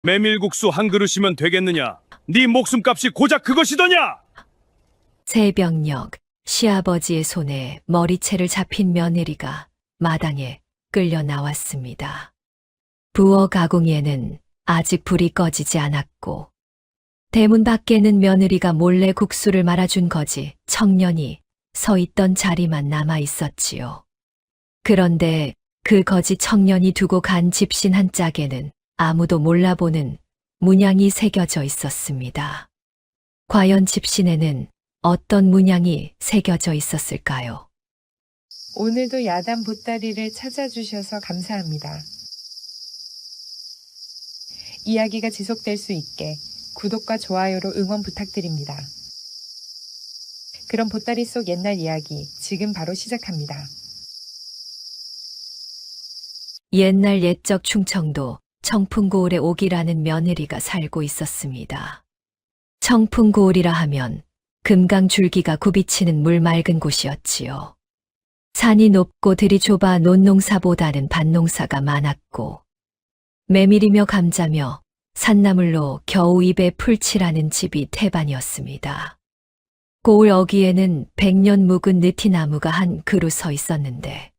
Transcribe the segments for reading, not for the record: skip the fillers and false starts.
메밀국수 한 그릇이면 되겠느냐? 네 목숨값이 고작 그것이더냐? 새벽녘 시아버지의 손에 머리채를 잡힌 며느리가 마당에 끌려 나왔습니다. 부엌 가공이에는 아직 불이 꺼지지 않았고 대문 밖에는 며느리가 몰래 국수를 말아준 거지 청년이 서 있던 자리만 남아 있었지요. 그런데 그 거지 청년이 두고 간 집신 한 짝에는 아무도 몰라보는 문양이 새겨져 있었습니다. 과연 집신에는 어떤 문양이 새겨져 있었을까요? 오늘도 야단 보따리를 찾아주셔서 감사합니다. 이야기가 지속될 수 있게 구독과 좋아요로 응원 부탁드립니다. 그럼 보따리 속 옛날 이야기 지금 바로 시작합니다. 옛날 옛적 충청도 청풍고을에 옥이라는 며느리가 살고 있었습니다. 청풍고을이라 하면 금강줄기가 굽이치는 물 맑은 곳이었지요. 산이 높고 들이 좁아 논농사보다는 밭농사가 많았고 메밀이며 감자며 산나물로 겨우 입에 풀칠하는 집이 태반이었습니다. 고을 어귀에는 100년 묵은 느티나무가 한 그루 서 있었는데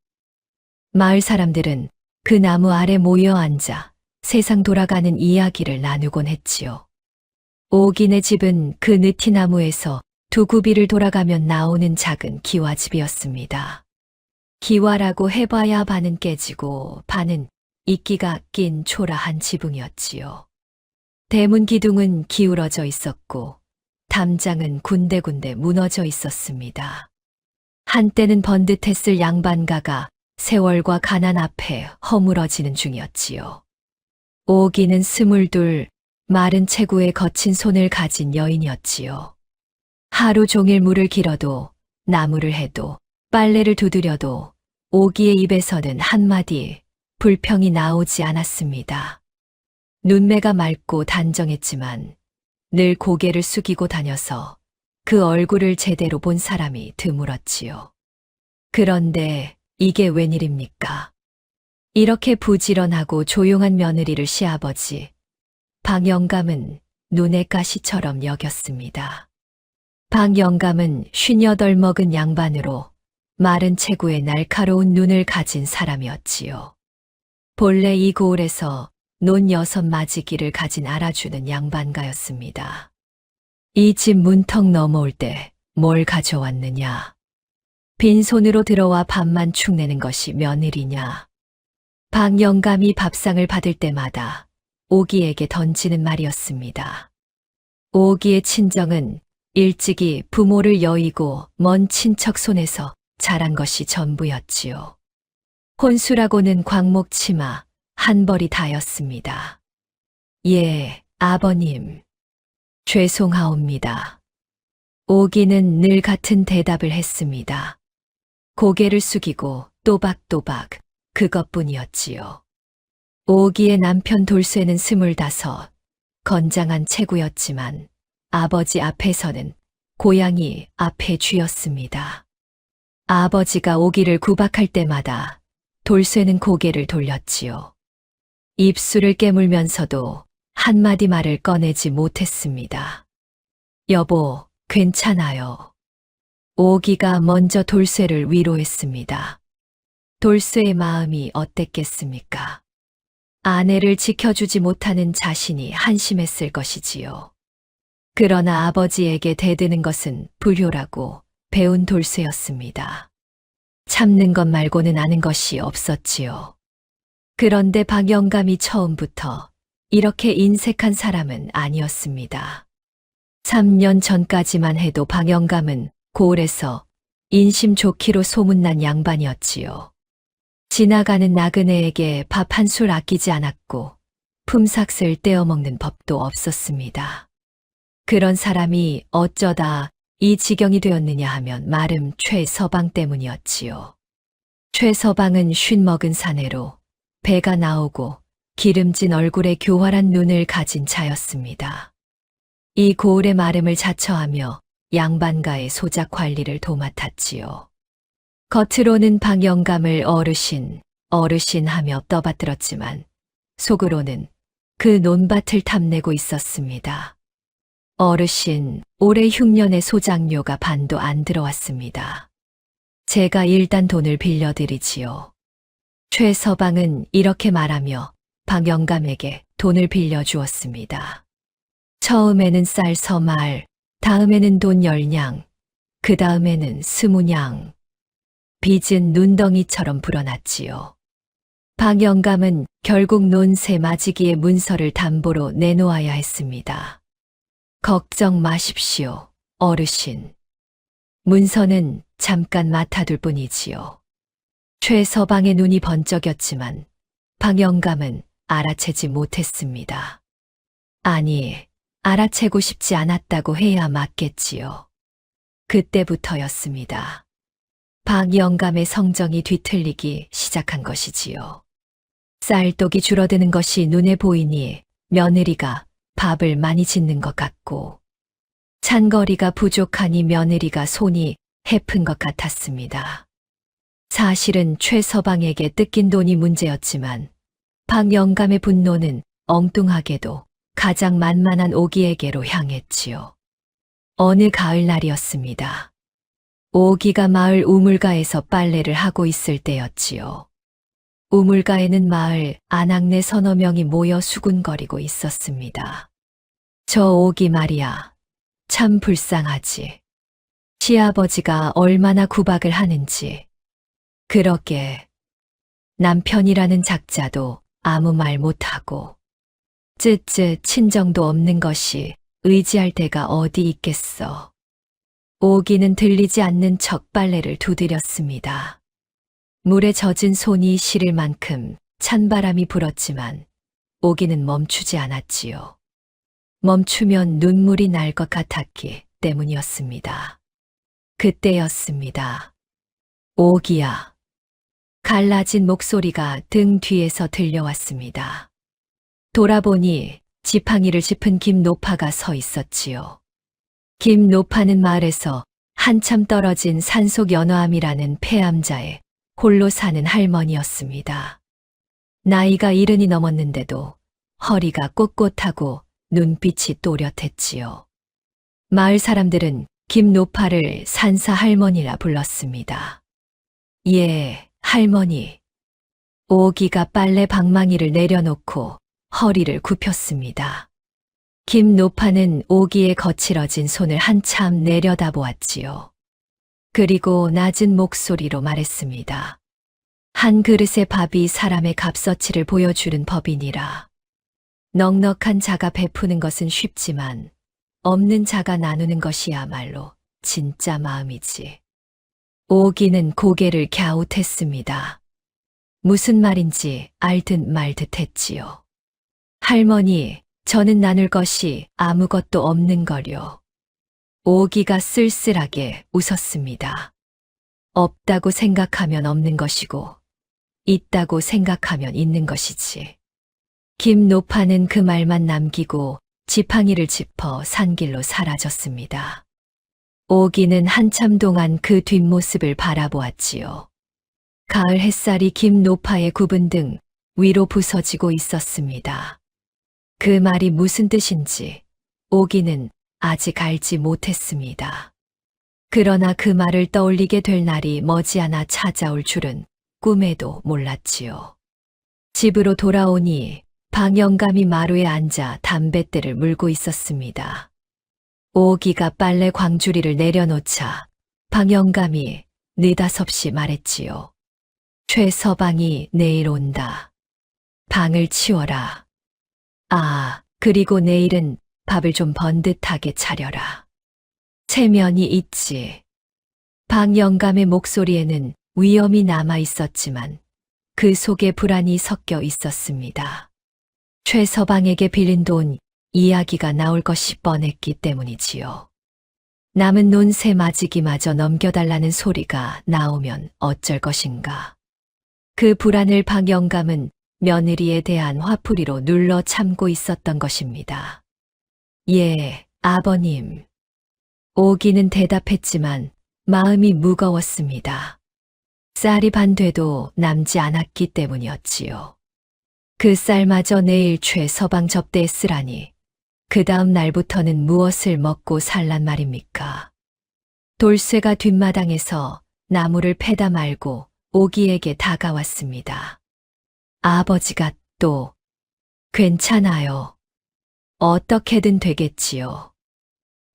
마을 사람들은 그 나무 아래 모여 앉아 세상 돌아가는 이야기를 나누곤 했지요. 오기네 집은 그 느티나무에서 두 구비를 돌아가면 나오는 작은 기와집이었습니다. 기와라고 해봐야 반은 깨지고 반은 이끼가 낀 초라한 지붕이었지요. 대문 기둥은 기울어져 있었고 담장은 군데군데 무너져 있었습니다. 한때는 번듯했을 양반가가 세월과 가난 앞에 허물어지는 중이었지요. 오기는 22, 마른 체구에 거친 손을 가진 여인이었지요. 하루 종일 물을 길어도 나무를 해도 빨래를 두드려도 오기의 입에서는 한마디 불평이 나오지 않았습니다. 눈매가 맑고 단정했지만 늘 고개를 숙이고 다녀서 그 얼굴을 제대로 본 사람이 드물었지요. 그런데 이게 웬일입니까? 이렇게 부지런하고 조용한 며느리를 시아버지 방영감은 눈의 가시처럼 여겼습니다. 방영감은 58 먹은 양반으로 마른 체구에 날카로운 눈을 가진 사람이었지요. 본래 이 고을에서 논 6마지기를 가진 알아주는 양반가였습니다. 이 집 문턱 넘어올 때 뭘 가져왔느냐? 빈손으로 들어와 밥만 축내는 것이 며느리냐? 방영감이 밥상을 받을 때마다 오기에게 던지는 말이었습니다. 오기의 친정은 일찍이 부모를 여의고 먼 친척 손에서 자란 것이 전부였지요. 혼수라고는 광목치마 한 벌이 다였습니다. 예, 아버님. 죄송하옵니다. 오기는 늘 같은 대답을 했습니다. 고개를 숙이고 또박또박 그것뿐이었지요. 오기의 남편 돌쇠는 25, 건장한 체구였지만 아버지 앞에서는 고양이 앞에 쥐였습니다. 아버지가 오기를 구박할 때마다 돌쇠는 고개를 돌렸지요. 입술을 깨물면서도 한마디 말을 꺼내지 못했습니다. 여보, 괜찮아요. 오기가 먼저 돌쇠를 위로했습니다. 돌쇠의 마음이 어땠겠습니까? 아내를 지켜주지 못하는 자신이 한심했을 것이지요. 그러나 아버지에게 대드는 것은 불효라고 배운 돌쇠였습니다. 참는 것 말고는 아는 것이 없었지요. 그런데 방영감이 처음부터 이렇게 인색한 사람은 아니었습니다. 3년 전까지만 해도 방영감은 고을에서 인심 좋기로 소문난 양반이었지요. 지나가는 나그네에게 밥 한 술 아끼지 않았고 품삯을 떼어먹는 법도 없었습니다. 그런 사람이 어쩌다 이 지경이 되었느냐 하면 마름 최서방 때문이었지요. 최서방은 쉰먹은 사내로 배가 나오고 기름진 얼굴에 교활한 눈을 가진 자였습니다. 이 고을의 마름을 자처하며 양반가의 소작 관리를 도맡았지요. 겉으로는 방영감을 어르신 하며 떠받들었지만 속으로는 그 논밭을 탐내고 있었습니다. 어르신, 올해 흉년의 소장료가 반도 안 들어왔습니다. 제가 일단 돈을 빌려드리지요. 최서방은 이렇게 말하며 박 영감에게 돈을 빌려주었습니다. 처음에는 쌀 서말, 다음에는 돈 10냥, 그 다음에는 20냥. 빚은 눈덩이처럼 불어났지요. 박 영감은 결국 논세 맞이기의 문서를 담보로 내놓아야 했습니다. 걱정 마십시오, 어르신. 문서는 잠깐 맡아둘 뿐이지요. 최서방의 눈이 번쩍였지만 박 영감은 알아채지 못했습니다. 아니, 알아채고 싶지 않았다고 해야 맞겠지요. 그때부터였습니다. 박 영감의 성정이 뒤틀리기 시작한 것이지요. 쌀독이 줄어드는 것이 눈에 보이니 며느리가 밥을 많이 짓는 것 같고, 찬거리가 부족하니 며느리가 손이 해픈 것 같았습니다. 사실은 최서방에게 뜯긴 돈이 문제였지만 박 영감의 분노는 엉뚱하게도 가장 만만한 오기에게로 향했지요. 어느 가을날이었습니다. 오기가 마을 우물가에서 빨래를 하고 있을 때였지요. 우물가에는 마을 안악내 서너 명이 모여 수군거리고 있었습니다. 저 오기 말이야, 참 불쌍하지. 시아버지가 얼마나 구박을 하는지. 그러게 남편이라는 작자도 아무 말 못하고 쯧쯧 친정도 없는 것이 의지할 데가 어디 있겠어. 오기는 들리지 않는 척 빨래를 두드렸습니다. 물에 젖은 손이 시릴 만큼 찬바람이 불었지만 오기는 멈추지 않았지요. 멈추면 눈물이 날 것 같았기 때문이었습니다. 그때였습니다. 오기야. 갈라진 목소리가 등 뒤에서 들려왔습니다. 돌아보니 지팡이를 짚은 김노파가 서 있었지요. 김노파는 마을에서 한참 떨어진 산속 연화암이라는 폐암자에 홀로 사는 할머니였습니다. 나이가 70이 넘었는데도 허리가 꼿꼿하고 눈빛이 또렷했지요. 마을 사람들은 김노파를 산사 할머니라 불렀습니다. 예, 할머니. 오기가 빨래 방망이를 내려놓고 허리를 굽혔습니다. 김노파는 오기의 거칠어진 손을 한참 내려다보았지요. 그리고 낮은 목소리로 말했습니다. 한 그릇의 밥이 사람의 값어치를 보여주는 법이니라. 넉넉한 자가 베푸는 것은 쉽지만 없는 자가 나누는 것이야말로 진짜 마음이지. 오기는 고개를 갸웃했습니다. 무슨 말인지 알듯 말듯 했지요. 할머니, 저는 나눌 것이 아무것도 없는 거려. 오기가 쓸쓸하게 웃었습니다. 없다고 생각하면 없는 것이고, 있다고 생각하면 있는 것이지. 김노파는 그 말만 남기고 지팡이를 짚어 산길로 사라졌습니다. 오기는 한참 동안 그 뒷모습을 바라보았지요. 가을 햇살이 김노파의 굽은 등 위로 부서지고 있었습니다. 그 말이 무슨 뜻인지 오기는 아직 알지 못했습니다. 그러나 그 말을 떠올리게 될 날이 머지않아 찾아올 줄은 꿈에도 몰랐지요. 집으로 돌아오니 박 영감이 마루에 앉아 담뱃대를 물고 있었습니다. 오기가 빨래 광주리를 내려놓자 박 영감이 느닷없이 말했지요. 최서방이 내일 온다. 방을 치워라. 아, 그리고 내일은 밥을 좀 번듯하게 차려라. 체면이 있지. 박 영감의 목소리에는 위엄이 남아 있었지만 그 속에 불안이 섞여 있었습니다. 최서방에게 빌린 돈 이야기가 나올 것이 뻔했기 때문이지요. 남은 논세 맞이기마저 넘겨달라는 소리가 나오면 어쩔 것인가. 그 불안을 박 영감은 며느리에 대한 화풀이로 눌러 참고 있었던 것입니다. 예, 아버님. 오기는 대답했지만 마음이 무거웠습니다. 쌀이 반 되도 남지 않았기 때문이었지요. 그 쌀마저 내일 최서방 접대에 쓰라니 그 다음 날부터는 무엇을 먹고 살란 말입니까? 돌쇠가 뒷마당에서 나무를 패다 말고 오기에게 다가왔습니다. 아버지가 또 괜찮아요. 어떻게든 되겠지요.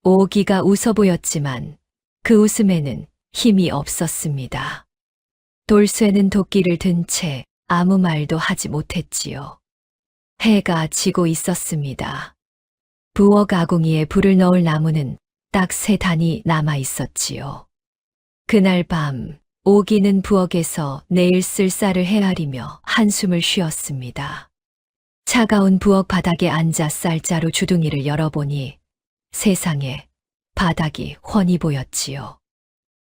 오기가 웃어 보였지만 그 웃음에는 힘이 없었습니다. 돌쇠는 도끼를 든 채 아무 말도 하지 못했지요. 해가 지고 있었습니다. 부엌 아궁이에 불을 넣을 나무는 딱 3단이 남아 있었지요. 그날 밤 오기는 부엌에서 내일 쓸 쌀을 헤아리며 한숨을 쉬었습니다. 차가운 부엌 바닥에 앉아 쌀자루 주둥이를 열어보니 세상에 바닥이 훤히 보였지요.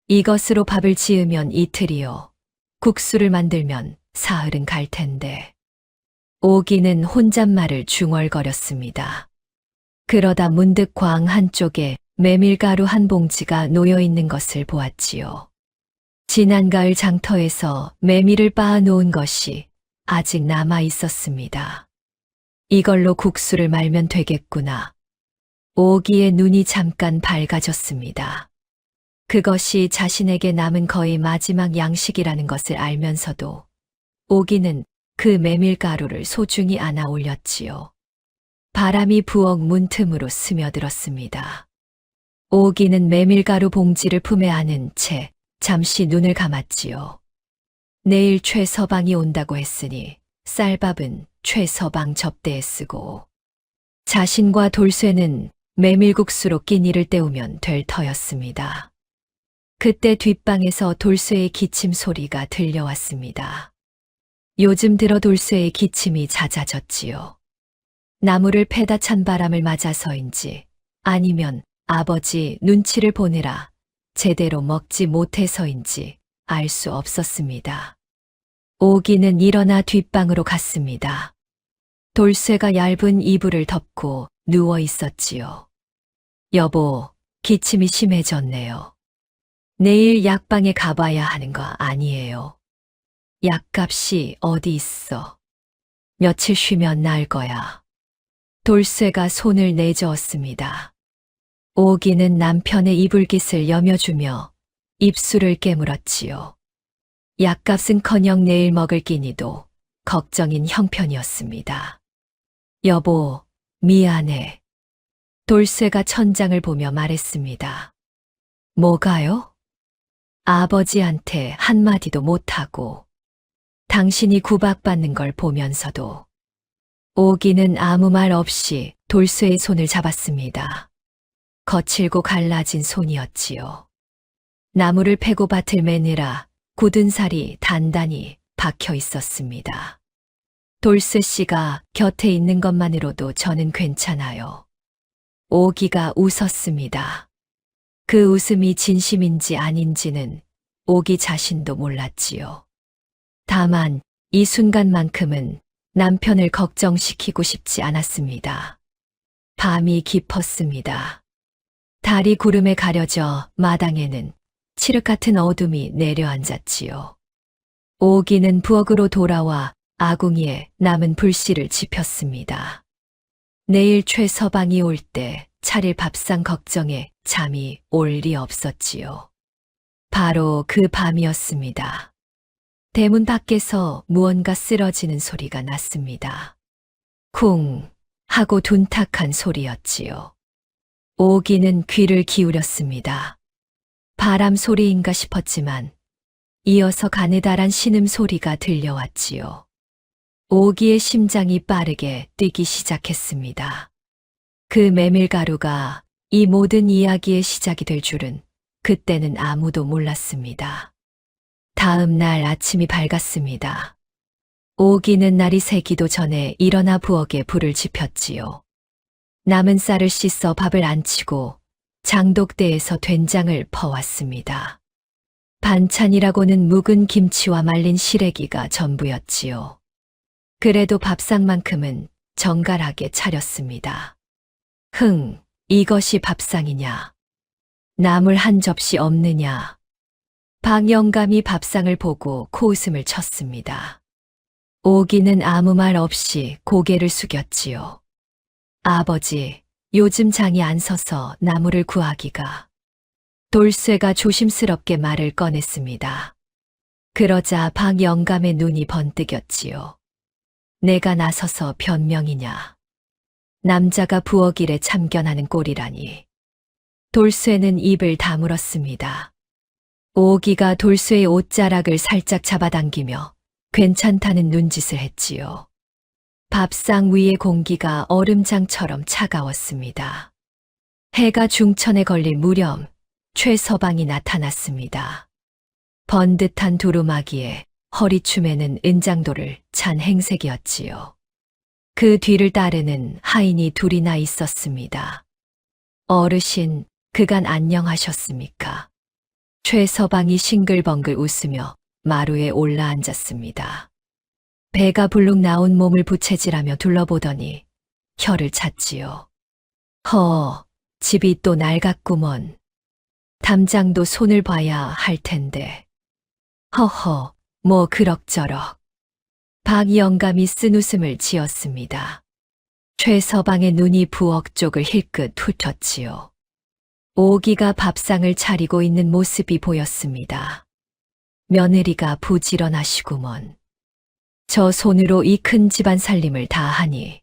이것으로 밥을 지으면 이틀이요. 국수를 만들면 사흘은 갈 텐데. 오기는 혼잣말을 중얼거렸습니다. 그러다 문득 광 한쪽에 메밀가루 한 봉지가 놓여 있는 것을 보았지요. 지난 가을 장터에서 메밀을 빻아 놓은 것이 아직 남아 있었습니다. 이걸로 국수를 말면 되겠구나. 오기의 눈이 잠깐 밝아졌습니다. 그것이 자신에게 남은 거의 마지막 양식이라는 것을 알면서도 오기는 그 메밀가루를 소중히 안아 올렸지요. 바람이 부엌 문틈으로 스며들었습니다. 오기는 메밀가루 봉지를 품에 안은 채 잠시 눈을 감았지요. 내일 최서방이 온다고 했으니 쌀밥은 최서방 접대에 쓰고 자신과 돌쇠는 메밀국수로 끼니를 때우면 될 터였습니다. 그때 뒷방에서 돌쇠의 기침 소리가 들려왔습니다. 요즘 들어 돌쇠의 기침이 잦아졌지요. 나무를 패다 찬 바람을 맞아서인지 아니면 아버지 눈치를 보느라 제대로 먹지 못해서인지 알 수 없었습니다. 오기는 일어나 뒷방으로 갔습니다. 돌쇠가 얇은 이불을 덮고 누워 있었지요. 여보, 기침이 심해졌네요. 내일 약방에 가봐야 하는 거 아니에요. 약값이 어디 있어. 며칠 쉬면 나을 거야. 돌쇠가 손을 내저었습니다. 오기는 남편의 이불깃을 여며주며 입술을 깨물었지요. 약값은커녕 내일 먹을 끼니도 걱정인 형편이었습니다. 여보, 미안해. 돌쇠가 천장을 보며 말했습니다. 뭐가요? 아버지한테 한마디도 못하고 당신이 구박받는 걸 보면서도. 오기는 아무 말 없이 돌쇠의 손을 잡았습니다. 거칠고 갈라진 손이었지요. 나무를 패고 밭을 매느라 굳은 살이 단단히 박혀 있었습니다. 돌쇠 씨가 곁에 있는 것만으로도 저는 괜찮아요. 오기가 웃었습니다. 그 웃음이 진심인지 아닌지는 오기 자신도 몰랐지요. 다만 이 순간만큼은 남편을 걱정시키고 싶지 않았습니다. 밤이 깊었습니다. 달이 구름에 가려져 마당에는 칠흑 같은 어둠이 내려앉았지요. 오기는 부엌으로 돌아와 아궁이에 남은 불씨를 지폈습니다. 내일 최서방이 올 때 차릴 밥상 걱정에 잠이 올 리 없었지요. 바로 그 밤이었습니다. 대문 밖에서 무언가 쓰러지는 소리가 났습니다. 쿵 하고 둔탁한 소리였지요. 오기는 귀를 기울였습니다. 바람 소리인가 싶었지만 이어서 가느다란 신음소리가 들려왔지요. 오기의 심장이 빠르게 뛰기 시작했습니다. 그 메밀가루가 이 모든 이야기의 시작이 될 줄은 그때는 아무도 몰랐습니다. 다음 날 아침이 밝았습니다. 오기는 날이 새기도 전에 일어나 부엌에 불을 지폈지요. 남은 쌀을 씻어 밥을 안치고 장독대에서 된장을 퍼왔습니다. 반찬이라고는 묵은 김치와 말린 시래기가 전부였지요. 그래도 밥상만큼은 정갈하게 차렸습니다. 이것이 밥상이냐? 나물 한 접시 없느냐? 박 영감이 밥상을 보고 코웃음을 쳤습니다. 오기는 아무 말 없이 고개를 숙였지요. 아버지, 요즘 장이 안 서서 나무를 구하기가. 돌쇠가 조심스럽게 말을 꺼냈습니다. 그러자 박영감의 눈이 번뜩였지요. 내가 나서서 변명이냐. 남자가 부엌일에 참견하는 꼴이라니. 돌쇠는 입을 다물었습니다. 오기가 돌쇠의 옷자락을 살짝 잡아당기며 괜찮다는 눈짓을 했지요. 밥상 위의 공기가 얼음장처럼 차가웠습니다. 해가 중천에 걸릴 무렵 최서방이 나타났습니다. 번듯한 두루마기에 허리춤에는 은장도를 찬 행색이었지요. 그 뒤를 따르는 하인이 둘이나 있었습니다. 어르신, 그간 안녕하셨습니까? 최서방이 싱글벙글 웃으며 마루에 올라앉았습니다. 배가 불룩 나온 몸을 부채질하며 둘러보더니 혀를 찼지요. 집이 또 낡았구먼. 담장도 손을 봐야 할 텐데. 뭐 그럭저럭. 박영감이 쓴 웃음을 지었습니다. 최서방의 눈이 부엌 쪽을 힐끗 훑었지요. 오기가 밥상을 차리고 있는 모습이 보였습니다. 며느리가 부지런하시구먼. 저 손으로 이 큰 집안 살림을 다 하니.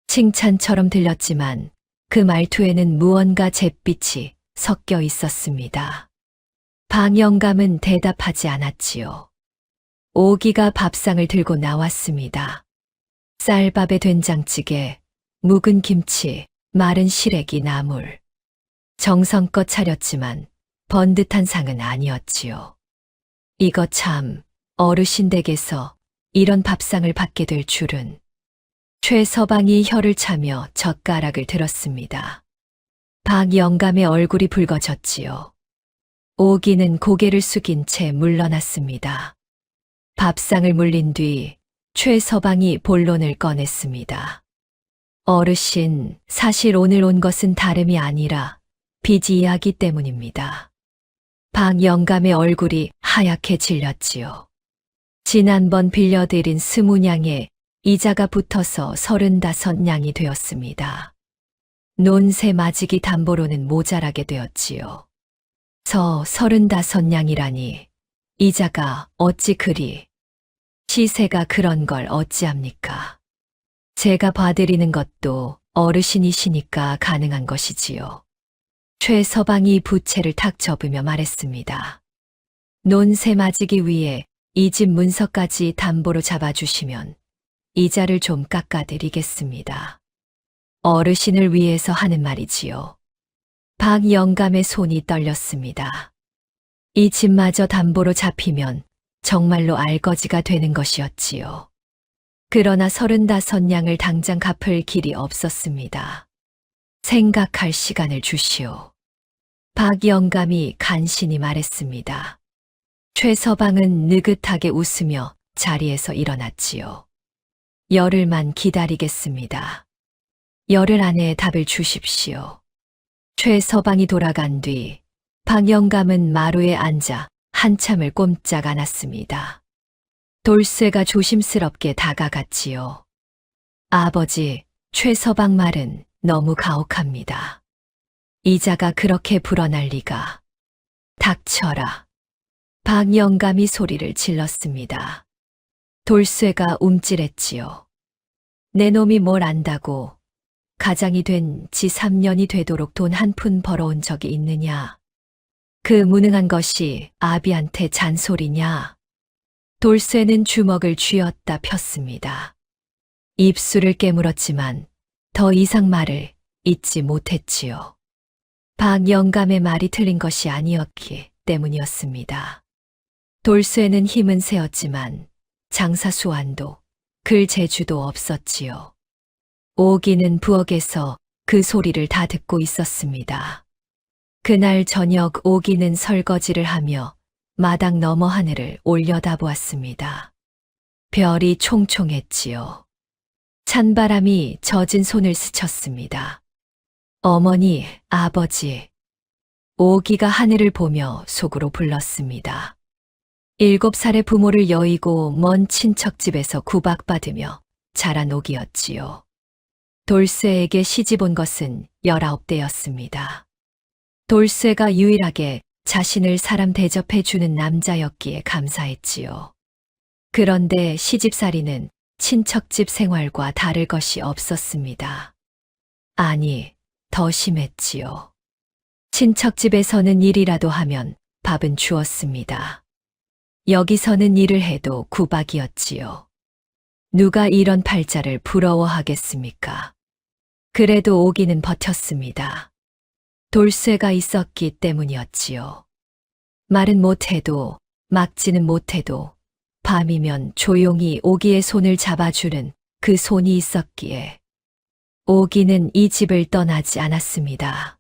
칭찬처럼 들렸지만 그 말투에는 무언가 잿빛이 섞여 있었습니다. 박영감은 대답하지 않았지요. 오기가 밥상을 들고 나왔습니다. 쌀밥에 된장찌개, 묵은 김치, 마른 시래기 나물. 정성껏 차렸지만 번듯한 상은 아니었지요. 이거 참 어르신 댁에서 이런 밥상을 받게 될 줄은. 최서방이 혀를 차며 젓가락을 들었습니다. 박영감의 얼굴이 붉어졌지요. 오기는 고개를 숙인 채 물러났습니다. 밥상을 물린 뒤 최서방이 본론을 꺼냈습니다. 어르신, 사실 오늘 온 것은 다름이 아니라 빚 이야기 때문입니다. 박영감의 얼굴이 하얗게 질렸지요. 지난번 빌려드린 20냥에 이자가 붙어서 35냥이 되었습니다. 논세 맞이기 담보로는 모자라게 되었지요. 35냥이라니 이자가 어찌 그리. 시세가 그런 걸 어찌합니까? 제가 봐드리는 것도 어르신이시니까 가능한 것이지요. 최서방이 부채를 탁 접으며 말했습니다. 논세 맞이기 위해 이 집 문서까지 담보로 잡아주시면 이자를 좀 깎아드리겠습니다. 어르신을 위해서 하는 말이지요. 박영감의 손이 떨렸습니다. 이 집마저 담보로 잡히면 정말로 알거지가 되는 것이었지요. 그러나 35냥을 당장 갚을 길이 없었습니다. 생각할 시간을 주시오. 박영감이 간신히 말했습니다. 최서방은 느긋하게 웃으며 자리에서 일어났지요. 열흘만 기다리겠습니다. 열흘 안에 답을 주십시오. 최서방이 돌아간 뒤 박영감은 마루에 앉아 한참을 꼼짝 않았습니다. 돌쇠가 조심스럽게 다가갔지요. 아버지, 최서방 말은 너무 가혹합니다. 이자가 그렇게 불어날 리가. 닥쳐라. 박영감이 소리를 질렀습니다. 돌쇠가 움찔했지요. 내 놈이 뭘 안다고. 가장이 된 지 3년이 되도록 돈 한 푼 벌어온 적이 있느냐. 그 무능한 것이 아비한테 잔소리냐. 돌쇠는 주먹을 쥐었다 폈습니다. 입술을 깨물었지만 더 이상 말을 잇지 못했지요. 박영감의 말이 틀린 것이 아니었기 때문이었습니다. 돌쇠는 힘은 세었지만 장사 수완도 글 재주도 없었지요. 오기는 부엌에서 그 소리를 다 듣고 있었습니다. 그날 저녁 오기는 설거지를 하며 마당 너머 하늘을 올려다보았습니다. 별이 총총했지요. 찬바람이 젖은 손을 스쳤습니다. 어머니, 아버지. 오기가 하늘을 보며 속으로 불렀습니다. 7살의 부모를 여의고 먼 친척집에서 구박받으며 자란 옥이었지요. 돌쇠에게 시집 온 것은 19대였습니다. 돌쇠가 유일하게 자신을 사람 대접해 주는 남자였기에 감사했지요. 그런데 시집살이는 친척집 생활과 다를 것이 없었습니다. 아니, 더 심했지요. 친척집에서는 일이라도 하면 밥은 주었습니다. 여기서는 일을 해도 구박이었지요. 누가 이런 팔자를 부러워하겠습니까? 그래도 오기는 버텼습니다. 돌쇠가 있었기 때문이었지요. 말은 못해도, 막지는 못해도, 밤이면 조용히 오기의 손을 잡아주는 그 손이 있었기에 오기는 이 집을 떠나지 않았습니다.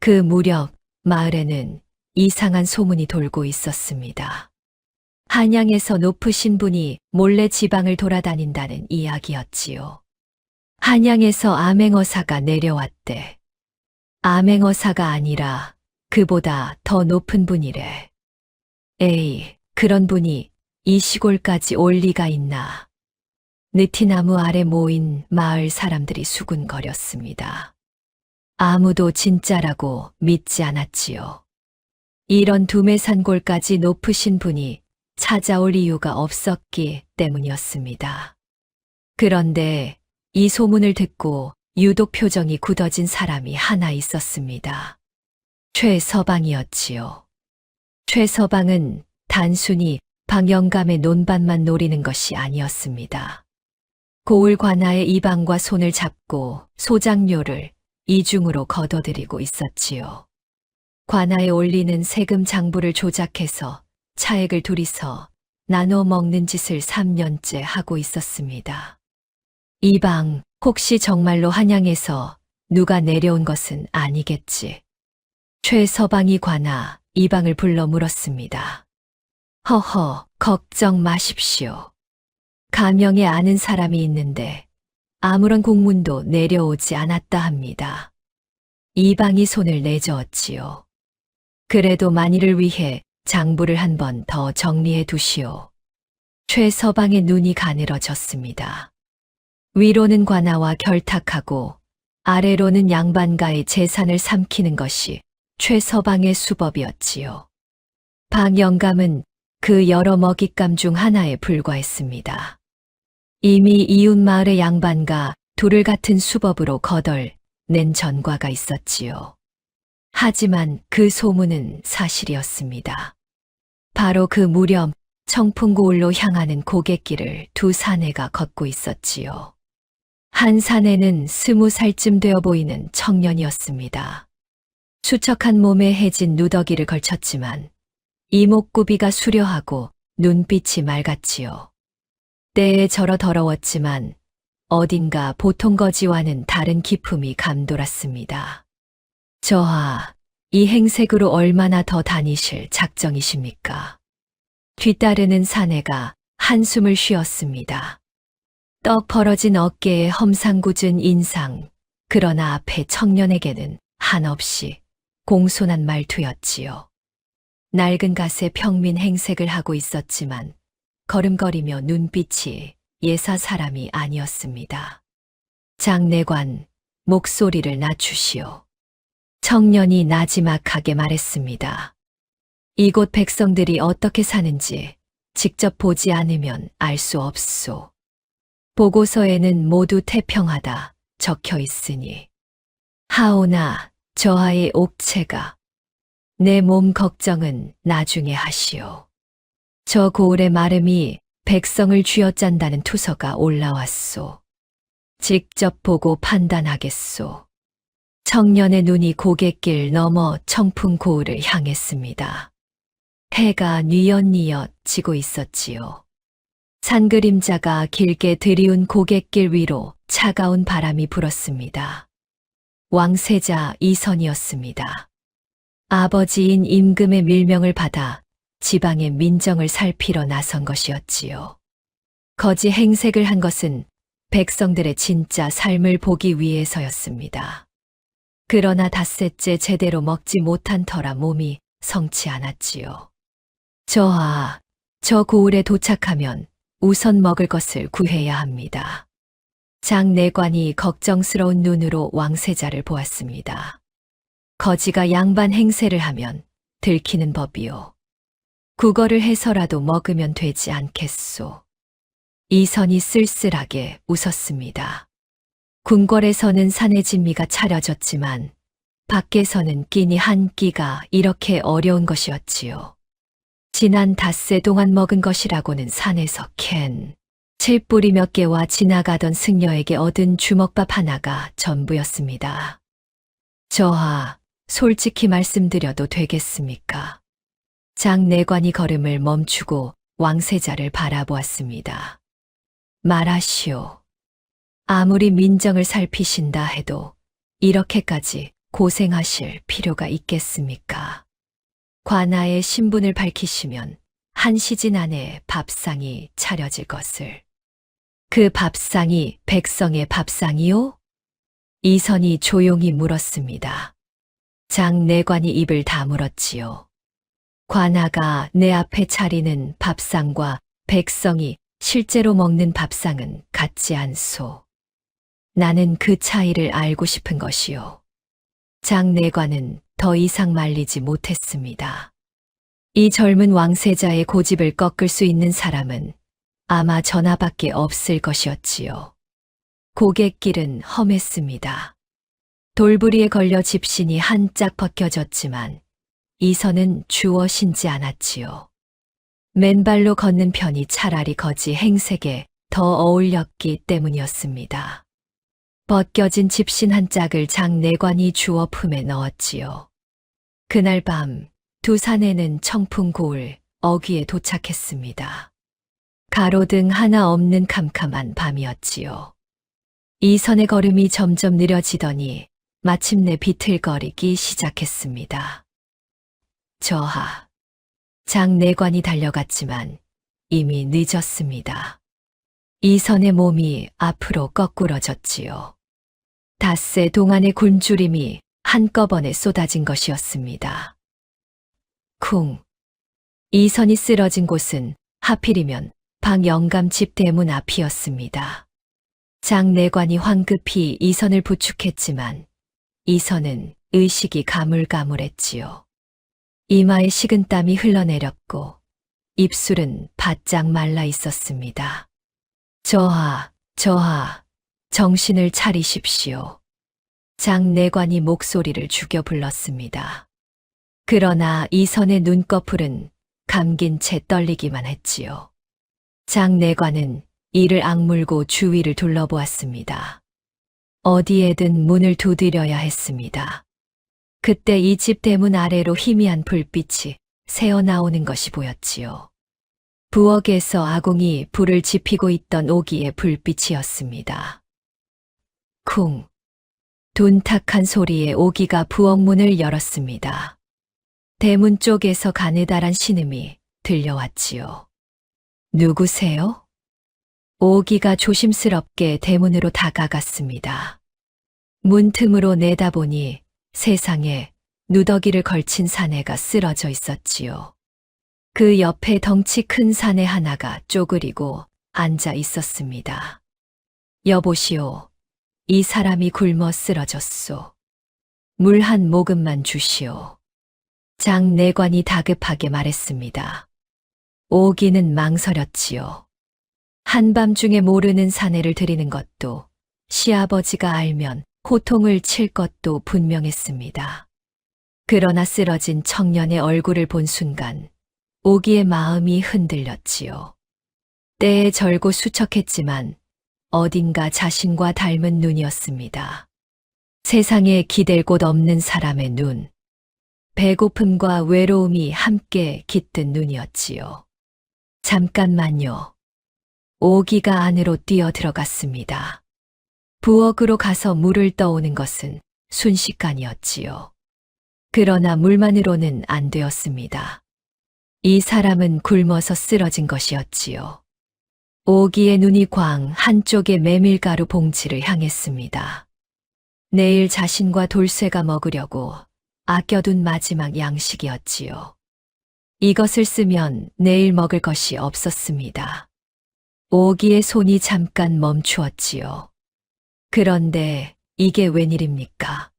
그 무렵 마을에는 이상한 소문이 돌고 있었습니다. 한양에서 높으신 분이 몰래 지방을 돌아다닌다는 이야기였지요. 한양에서 암행어사가 내려왔대. 암행어사가 아니라 그보다 더 높은 분이래. 에이, 그런 분이 이 시골까지 올 리가 있나. 느티나무 아래 모인 마을 사람들이 수군거렸습니다. 아무도 진짜라고 믿지 않았지요. 이런 두매산골까지 높으신 분이 찾아올 이유가 없었기 때문이었습니다. 그런데 이 소문을 듣고 유독 표정이 굳어진 사람이 하나 있었습니다. 최서방이었지요. 최서방은 단순히 방영감의 논밭만 노리는 것이 아니었습니다. 고을 관아의 이방과 손을 잡고 소장료를 이중으로 거둬들이고 있었지요. 관아에 올리는 세금 장부를 조작해서 차액을 둘이서 나눠 먹는 짓을 3년째 하고 있었습니다. 이방, 혹시 정말로 한양에서 누가 내려온 것은 아니겠지. 최서방이 관아 이방을 불러 물었습니다. 허허, 걱정 마십시오. 가명에 아는 사람이 있는데 아무런 공문도 내려오지 않았다 합니다. 이방이 손을 내저었지요. 그래도 만일을 위해 장부를 한 번 더 정리해 두시오. 최서방의 눈이 가늘어졌습니다. 위로는 관아와 결탁하고 아래로는 양반가의 재산을 삼키는 것이 최서방의 수법이었지요. 방영감은 그 여러 먹잇감 중 하나에 불과했습니다. 이미 이웃마을의 양반과 둘을 같은 수법으로 거덜낸 전과가 있었지요. 하지만 그 소문은 사실이었습니다. 바로 그 무렵 청풍고을로 향하는 고갯길을 두 사내가 걷고 있었지요. 한 사내는 20살쯤 되어 보이는 청년이었습니다. 수척한 몸에 해진 누더기를 걸쳤지만 이목구비가 수려하고 눈빛이 맑았지요. 때에 절어 더러웠지만 어딘가 보통 거지와는 다른 기품이 감돌았습니다. 저하, 이 행색으로 얼마나 더 다니실 작정이십니까? 뒤따르는 사내가 한숨을 쉬었습니다. 떡 벌어진 어깨에 험상궂은 인상, 그러나 앞에 청년에게는 한없이 공손한 말투였지요. 낡은 갓에 평민 행색을 하고 있었지만 걸음거리며 눈빛이 예사 사람이 아니었습니다. 장내관, 목소리를 낮추시오. 청년이 나지막하게 말했습니다. 이곳 백성들이 어떻게 사는지 직접 보지 않으면 알 수 없소. 보고서에는 모두 태평하다 적혀 있으니. 하오나 저하의 옥체가 내 몸 걱정은 나중에 하시오. 저 고을의 마름이 백성을 쥐어짠다는 투서가 올라왔소. 직접 보고 판단하겠소. 청년의 눈이 고갯길 넘어 청풍고을을 향했습니다. 해가 뉘엿뉘엿 지고 있었지요. 산그림자가 길게 들이운 고갯길 위로 차가운 바람이 불었습니다. 왕세자 이선이었습니다. 아버지인 임금의 밀명을 받아 지방의 민정을 살피러 나선 것이었지요. 거지 행색을 한 것은 백성들의 진짜 삶을 보기 위해서였습니다. 그러나 닷새째 제대로 먹지 못한 터라 몸이 성치 않았지요. 저하, 저 고을에 도착하면 우선 먹을 것을 구해야 합니다. 장내관이 걱정스러운 눈으로 왕세자를 보았습니다. 거지가 양반 행세를 하면 들키는 법이요. 국어를 해서라도 먹으면 되지 않겠소. 이선이 쓸쓸하게 웃었습니다. 궁궐에서는 산의 진미가 차려졌지만 밖에서는 끼니 한 끼가 이렇게 어려운 것이었지요. 지난 닷새 동안 먹은 것이라고는 산에서 캔 칠뿌리 몇 개와 지나가던 승려에게 얻은 주먹밥 하나가 전부였습니다. 저하, 솔직히 말씀드려도 되겠습니까? 장내관이 걸음을 멈추고 왕세자를 바라보았습니다. 말하시오. 아무리 민정을 살피신다 해도 이렇게까지 고생하실 필요가 있겠습니까? 관아의 신분을 밝히시면 한 시진 안에 밥상이 차려질 것을. 그 밥상이 백성의 밥상이요? 이선이 조용히 물었습니다. 장내관이 입을 다물었지요. 관아가 내 앞에 차리는 밥상과 백성이 실제로 먹는 밥상은 같지 않소. 나는 그 차이를 알고 싶은 것이요. 장내관은 더 이상 말리지 못했습니다. 이 젊은 왕세자의 고집을 꺾을 수 있는 사람은 아마 전하밖에 없을 것이었지요. 고갯길은 험했습니다. 돌부리에 걸려 집신이 한짝 벗겨졌지만 이선은 주워신지 않았지요. 맨발로 걷는 편이 차라리 거지 행색에 더 어울렸기 때문이었습니다. 벗겨진 집신 한 짝을 장내관이 주워 품에 넣었지요. 그날 밤 두 사내는 청풍 고을 어귀에 도착했습니다. 가로등 하나 없는 캄캄한 밤이었지요. 이선의 걸음이 점점 느려지더니 마침내 비틀거리기 시작했습니다. 저하. 장내관이 달려갔지만 이미 늦었습니다. 이선의 몸이 앞으로 거꾸러졌지요. 닷새 동안의 굶주림이 한꺼번에 쏟아진 것이었습니다. 쿵. 이선이 쓰러진 곳은 하필이면 박영감 집 대문 앞이었습니다. 장내관이 황급히 이선을 부축했지만 이선은 의식이 가물가물했지요. 이마에 식은땀이 흘러내렸고 입술은 바짝 말라 있었습니다. 저하, 정신을 차리십시오. 장내관이 목소리를 죽여 불렀습니다. 그러나 이선의 눈꺼풀은 감긴 채 떨리기만 했지요. 장내관은 이를 악물고 주위를 둘러보았습니다. 어디에든 문을 두드려야 했습니다. 그때 이 집 대문 아래로 희미한 불빛이 새어나오는 것이 보였지요. 부엌에서 아궁이 불을 지피고 있던 오기의 불빛이었습니다. 쿵. 둔탁한 소리에 오기가 부엌 문을 열었습니다. 대문 쪽에서 가느다란 신음이 들려왔지요. 누구세요? 오기가 조심스럽게 대문으로 다가갔습니다. 문틈으로 내다보니 세상에 누더기를 걸친 사내가 쓰러져 있었지요. 그 옆에 덩치 큰 사내 하나가 쪼그리고 앉아 있었습니다. 여보시오, 이 사람이 굶어 쓰러졌소. 물 한 모금만 주시오. 장내관이 다급하게 말했습니다. 오기는 망설였지요. 한밤중에 모르는 사내를 드리는 것도 시아버지가 알면 호통을 칠 것도 분명했습니다. 그러나 쓰러진 청년의 얼굴을 본 순간 오기의 마음이 흔들렸지요. 때에 절고 수척했지만 어딘가 자신과 닮은 눈이었습니다. 세상에 기댈 곳 없는 사람의 눈. 배고픔과 외로움이 함께 깃든 눈이었지요. 잠깐만요. 오기가 안으로 뛰어 들어갔습니다. 부엌으로 가서 물을 떠오는 것은 순식간이었지요. 그러나 물만으로는 안 되었습니다. 이 사람은 굶어서 쓰러진 것이었지요. 오기의 눈이 광 한쪽의 메밀가루 봉지를 향했습니다. 내일 자신과 돌쇠가 먹으려고 아껴둔 마지막 양식이었지요. 이것을 쓰면 내일 먹을 것이 없었습니다. 오기의 손이 잠깐 멈추었지요. 그런데 이게 웬일입니까?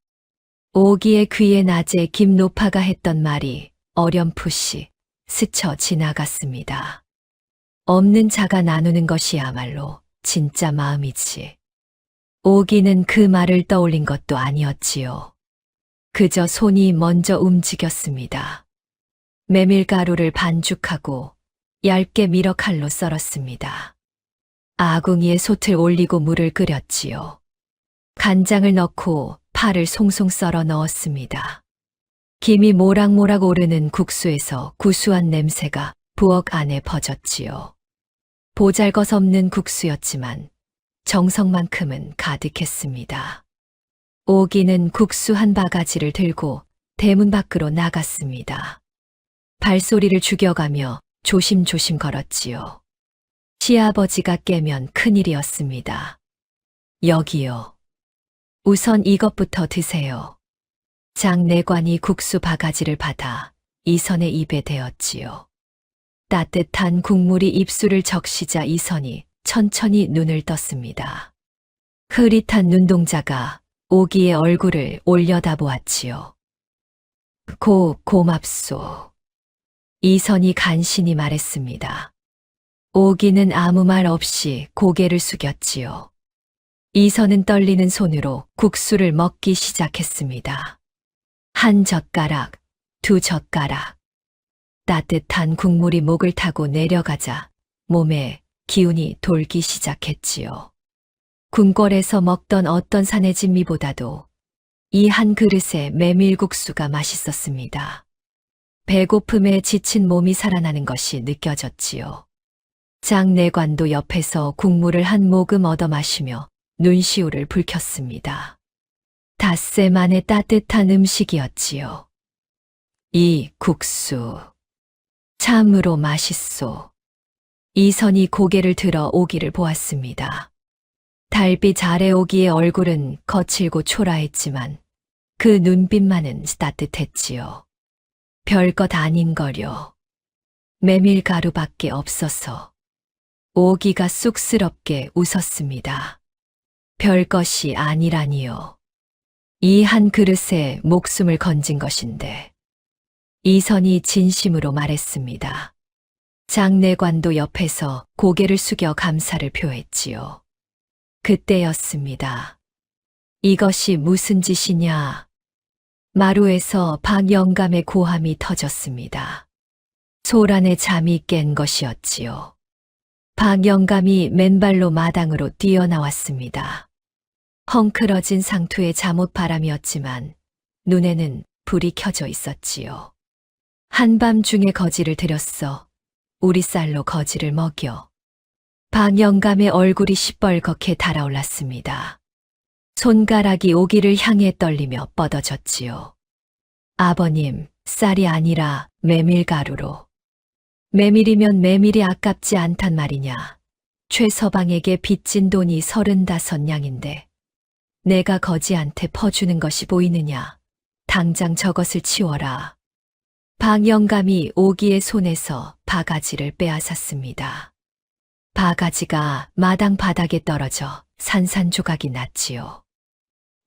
오기의 귀에 낮에 김노파가 했던 말이 어렴풋이 스쳐 지나갔습니다. 없는 자가 나누는 것이야말로 진짜 마음이지. 오기는 그 말을 떠올린 것도 아니었지요. 그저 손이 먼저 움직였습니다. 메밀가루를 반죽하고 얇게 밀어 칼로 썰었습니다. 아궁이에 솥을 올리고 물을 끓였지요. 간장을 넣고 파를 송송 썰어 넣었습니다. 김이 모락모락 오르는 국수에서 구수한 냄새가 부엌 안에 퍼졌지요. 보잘것없는 국수였지만 정성만큼은 가득했습니다. 오기는 국수 한 바가지를 들고 대문 밖으로 나갔습니다. 발소리를 죽여가며 조심조심 걸었지요. 시아버지가 깨면 큰일이었습니다. 여기요. 우선 이것부터 드세요. 장내관이 국수 바가지를 받아 이선의 입에 대었지요. 따뜻한 국물이 입술을 적시자 이선이 천천히 눈을 떴습니다. 흐릿한 눈동자가 오기의 얼굴을 올려다보았지요. 고맙소. 이선이 간신히 말했습니다. 오기는 아무 말 없이 고개를 숙였지요. 이선은 떨리는 손으로 국수를 먹기 시작했습니다. 한 젓가락, 두 젓가락. 따뜻한 국물이 목을 타고 내려가자 몸에 기운이 돌기 시작했지요. 궁궐에서 먹던 어떤 산의 진미보다도 이 한 그릇의 메밀국수가 맛있었습니다. 배고픔에 지친 몸이 살아나는 것이 느껴졌지요. 장내관도 옆에서 국물을 한 모금 얻어 마시며 눈시울을 붉혔습니다. 닷새 만에 따뜻한 음식이었지요. 이 국수 참으로 맛있소. 이선이 고개를 들어 오기를 보았습니다. 달빛 아래 오기의 얼굴은 거칠고 초라했지만 그 눈빛만은 따뜻했지요. 별것 아닌 거려. 메밀가루밖에 없어서. 오기가 쑥스럽게 웃었습니다. 별것이 아니라니요. 이 한 그릇에 목숨을 건진 것인데. 이선이 진심으로 말했습니다. 장내관도 옆에서 고개를 숙여 감사를 표했지요. 그때였습니다. 이것이 무슨 짓이냐. 마루에서 박영감의 고함이 터졌습니다. 소란의 잠이 깬 것이었지요. 박영감이 맨발로 마당으로 뛰어나왔습니다. 헝클어진 상투의 잠옷바람이었지만 눈에는 불이 켜져 있었지요. 한밤중에 거지를 들였어. 우리 쌀로 거지를 먹여. 박영감의 얼굴이 시뻘겋게 달아올랐습니다. 손가락이 오기를 향해 떨리며 뻗어졌지요. 아버님, 쌀이 아니라 메밀가루로. 메밀이면 메밀이 아깝지 않단 말이냐. 최서방에게 빚진 돈이 35냥인데 내가 거지한테 퍼주는 것이 보이느냐. 당장 저것을 치워라. 박영감이 오기의 손에서 바가지를 빼앗았습니다. 바가지가 마당 바닥에 떨어져 산산조각이 났지요.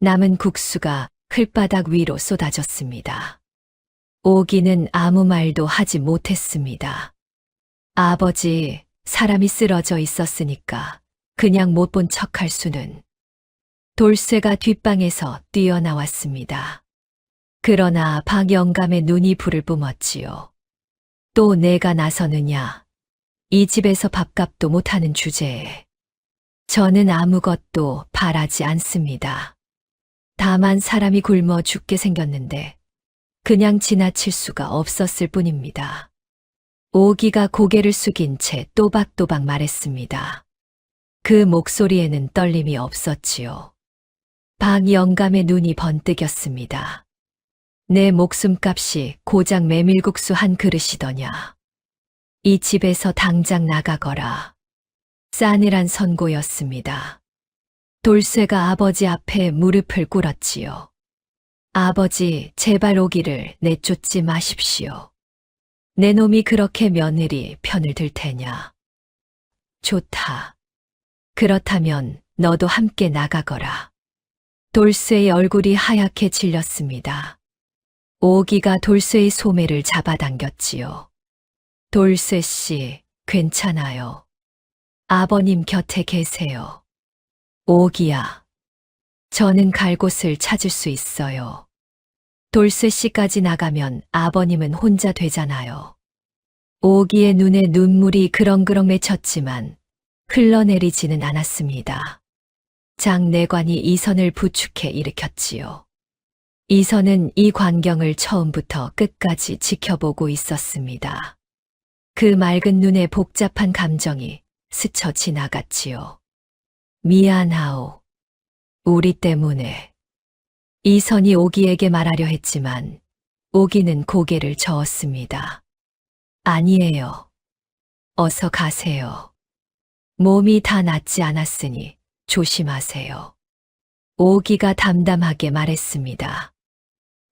남은 국수가 흘바닥 위로 쏟아졌습니다. 오기는 아무 말도 하지 못했습니다. 아버지, 사람이 쓰러져 있었으니까 그냥 못 본 척할 수는. 돌쇠가 뒷방에서 뛰어나왔습니다. 그러나 박영감의 눈이 불을 뿜었지요. 또 내가 나서느냐. 이 집에서 밥값도 못하는 주제에. 저는 아무것도 바라지 않습니다. 다만 사람이 굶어 죽게 생겼는데 그냥 지나칠 수가 없었을 뿐입니다. 오기가 고개를 숙인 채 또박또박 말했습니다. 그 목소리에는 떨림이 없었지요. 박영감의 눈이 번뜩였습니다. 내 목숨값이 고작 메밀국수 한 그릇이더냐. 이 집에서 당장 나가거라. 싸늘한 선고였습니다. 돌쇠가 아버지 앞에 무릎을 꿇었지요. 아버지, 제발 오기를 내쫓지 마십시오. 내 놈이 그렇게 며느리 편을 들 테냐? 좋다. 그렇다면 너도 함께 나가거라. 돌쇠의 얼굴이 하얗게 질렸습니다. 오기가 돌쇠의 소매를 잡아당겼지요. 돌쇠 씨, 괜찮아요. 아버님 곁에 계세요. 오기야, 저는 갈 곳을 찾을 수 있어요. 돌쇠 씨까지 나가면 아버님은 혼자 되잖아요. 오기의 눈에 눈물이 그렁그렁 맺혔지만 흘러내리지는 않았습니다. 장내관이 이선을 부축해 일으켰지요. 이선은 이 광경을 처음부터 끝까지 지켜보고 있었습니다. 그 맑은 눈에 복잡한 감정이 스쳐 지나갔지요. 미안하오. 우리 때문에. 이선이 오기에게 말하려 했지만 오기는 고개를 저었습니다. 아니에요. 어서 가세요. 몸이 다 낫지 않았으니 조심하세요. 오기가 담담하게 말했습니다.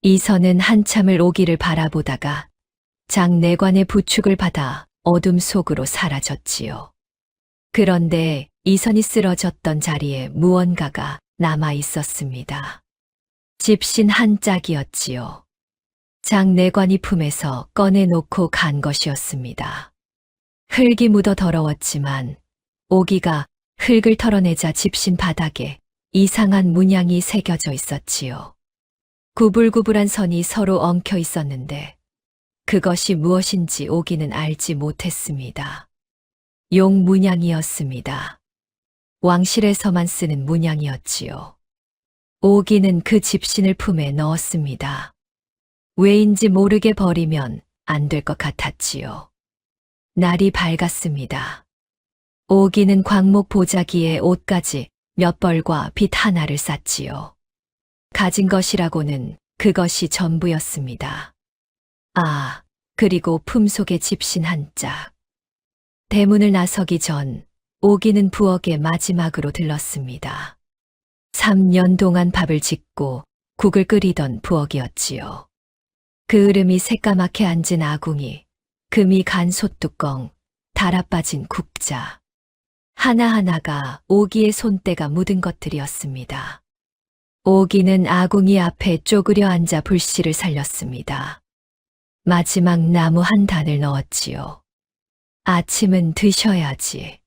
이선은 한참을 오기를 바라보다가 장내관의 부축을 받아 어둠 속으로 사라졌지요. 그런데 이선이 쓰러졌던 자리에 무언가가 남아 있었습니다. 집신 한 짝이었지요. 장내관이 품에서 꺼내놓고 간 것이었습니다. 흙이 묻어 더러웠지만 오기가 흙을 털어내자 집신 바닥에 이상한 문양이 새겨져 있었지요. 구불구불한 선이 서로 엉켜 있었는데 그것이 무엇인지 오기는 알지 못했습니다. 용 문양이었습니다. 왕실에서만 쓰는 문양이었지요. 오기는 그 집신을 품에 넣었습니다. 왜인지 모르게 버리면 안 될 것 같았지요. 날이 밝았습니다. 오기는 광목 보자기에 옷까지 몇 벌과 빗 하나를 쌌지요. 가진 것이라고는 그것이 전부였습니다. 아, 그리고 품속에 집신 한 짝. 대문을 나서기 전 오기는 부엌에 마지막으로 들렀습니다. 3년 동안 밥을 짓고 국을 끓이던 부엌이었지요. 그 으름이 새까맣게 앉은 아궁이, 금이 간 솥뚜껑, 달아빠진 국자. 하나하나가 오기의 손때가 묻은 것들이었습니다. 오기는 아궁이 앞에 쪼그려 앉아 불씨를 살렸습니다. 마지막 나무 한 단을 넣었지요. 아침은 드셔야지.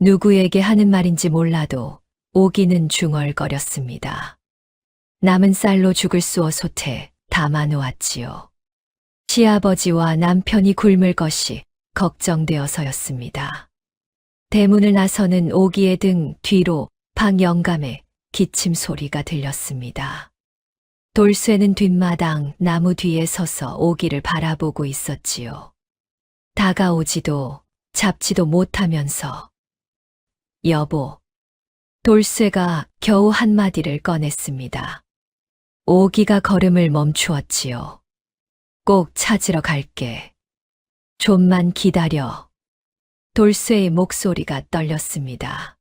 누구에게 하는 말인지 몰라도 오기는 중얼거렸습니다. 남은 쌀로 죽을 쑤어 솥에 담아 놓았지요. 시아버지와 남편이 굶을 것이 걱정되어서였습니다. 대문을 나서는 오기의 등 뒤로 방 영감의 기침 소리가 들렸습니다. 돌쇠는 뒷마당 나무 뒤에 서서 오기를 바라보고 있었지요. 다가오지도 잡지도 못하면서 여보. 돌쇠가 겨우 한마디를 꺼냈습니다. 오기가 걸음을 멈추었지요. 꼭 찾으러 갈게. 좀만 기다려. 돌쇠의 목소리가 떨렸습니다.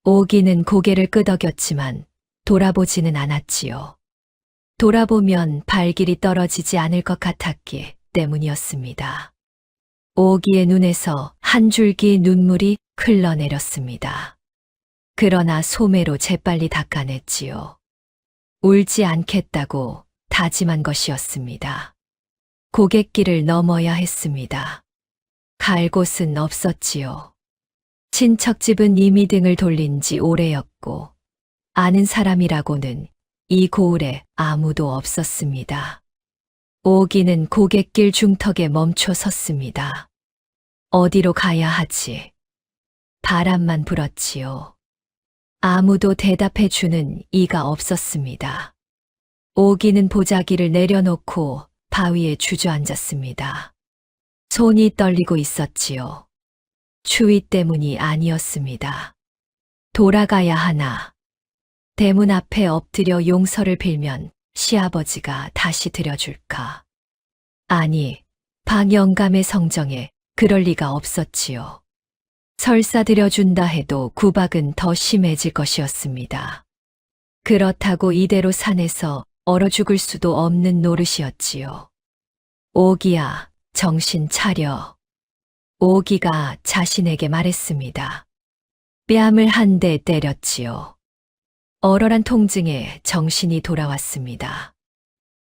오기는 고개를 끄덕였지만 돌아보지는 않았지요. 돌아보면 발길이 떨어지지 않을 것 같았기 때문이었습니다. 오기의 눈에서 한 줄기 눈물이 흘러내렸습니다. 그러나 소매로 재빨리 닦아냈지요. 울지 않겠다고 다짐한 것이었습니다. 고갯길을 넘어야 했습니다. 갈 곳은 없었지요. 친척집은 이미 등을 돌린 지 오래였고 아는 사람이라고는 이 고을에 아무도 없었습니다. 오기는 고갯길 중턱에 멈춰 섰습니다. 어디로 가야 하지? 바람만 불었지요. 아무도 대답해 주는 이가 없었습니다. 오기는 보자기를 내려놓고 바위에 주저앉았습니다. 손이 떨리고 있었지요. 추위 때문이 아니었습니다. 돌아가야 하나. 대문 앞에 엎드려 용서를 빌면 시아버지가 다시 들여줄까. 아니, 방 영감의 성정에 그럴 리가 없었지요. 설사 들여준다 해도 구박은 더 심해질 것이었습니다. 그렇다고 이대로 산에서 얼어 죽을 수도 없는 노릇이었지요. 오기야, 정신 차려. 오기가 자신에게 말했습니다. 뺨을 한 대 때렸지요. 얼얼한 통증에 정신이 돌아왔습니다.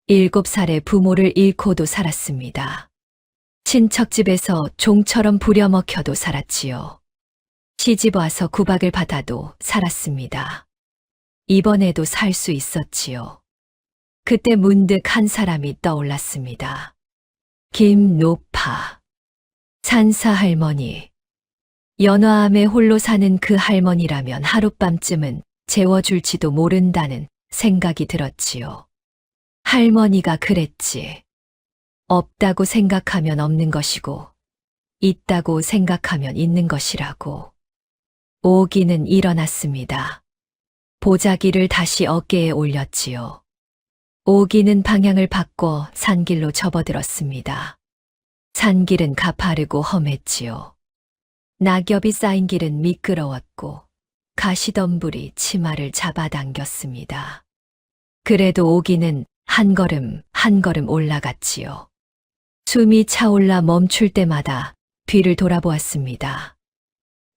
7살의 부모를 잃고도 살았습니다. 친척집에서 종처럼 부려먹혀도 살았지요. 시집 와서 구박을 받아도 살았습니다. 이번에도 살 수 있었지요. 그때 문득 한 사람이 떠올랐습니다. 김노파. 산사 할머니. 연화암에 홀로 사는 그 할머니라면 하룻밤쯤은 재워줄지도 모른다는 생각이 들었지요. 할머니가 그랬지. 없다고 생각하면 없는 것이고, 있다고 생각하면 있는 것이라고. 오기는 일어났습니다. 보자기를 다시 어깨에 올렸지요. 오기는 방향을 바꿔 산길로 접어들었습니다. 산길은 가파르고 험했지요. 낙엽이 쌓인 길은 미끄러웠고 가시덤불이 치마를 잡아당겼습니다. 그래도 오기는 한 걸음 한 걸음 올라갔지요. 숨이 차올라 멈출 때마다 뒤를 돌아보았습니다.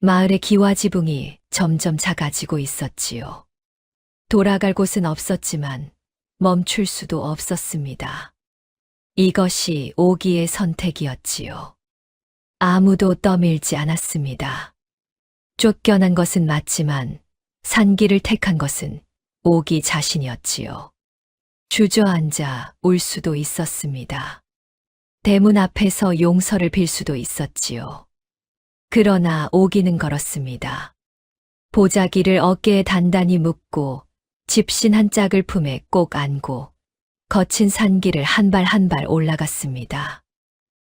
마을의 기와지붕이 점점 작아지고 있었지요. 돌아갈 곳은 없었지만 멈출 수도 없었습니다. 이것이 오기의 선택이었지요. 아무도 떠밀지 않았습니다. 쫓겨난 것은 맞지만 산길을 택한 것은 오기 자신이었지요. 주저앉아 울 수도 있었습니다. 대문 앞에서 용서를 빌 수도 있었지요. 그러나 오기는 걸었습니다. 보자기를 어깨에 단단히 묶고 집신 한 짝을 품에 꼭 안고 거친 산길을 한 발 한 발 올라갔습니다.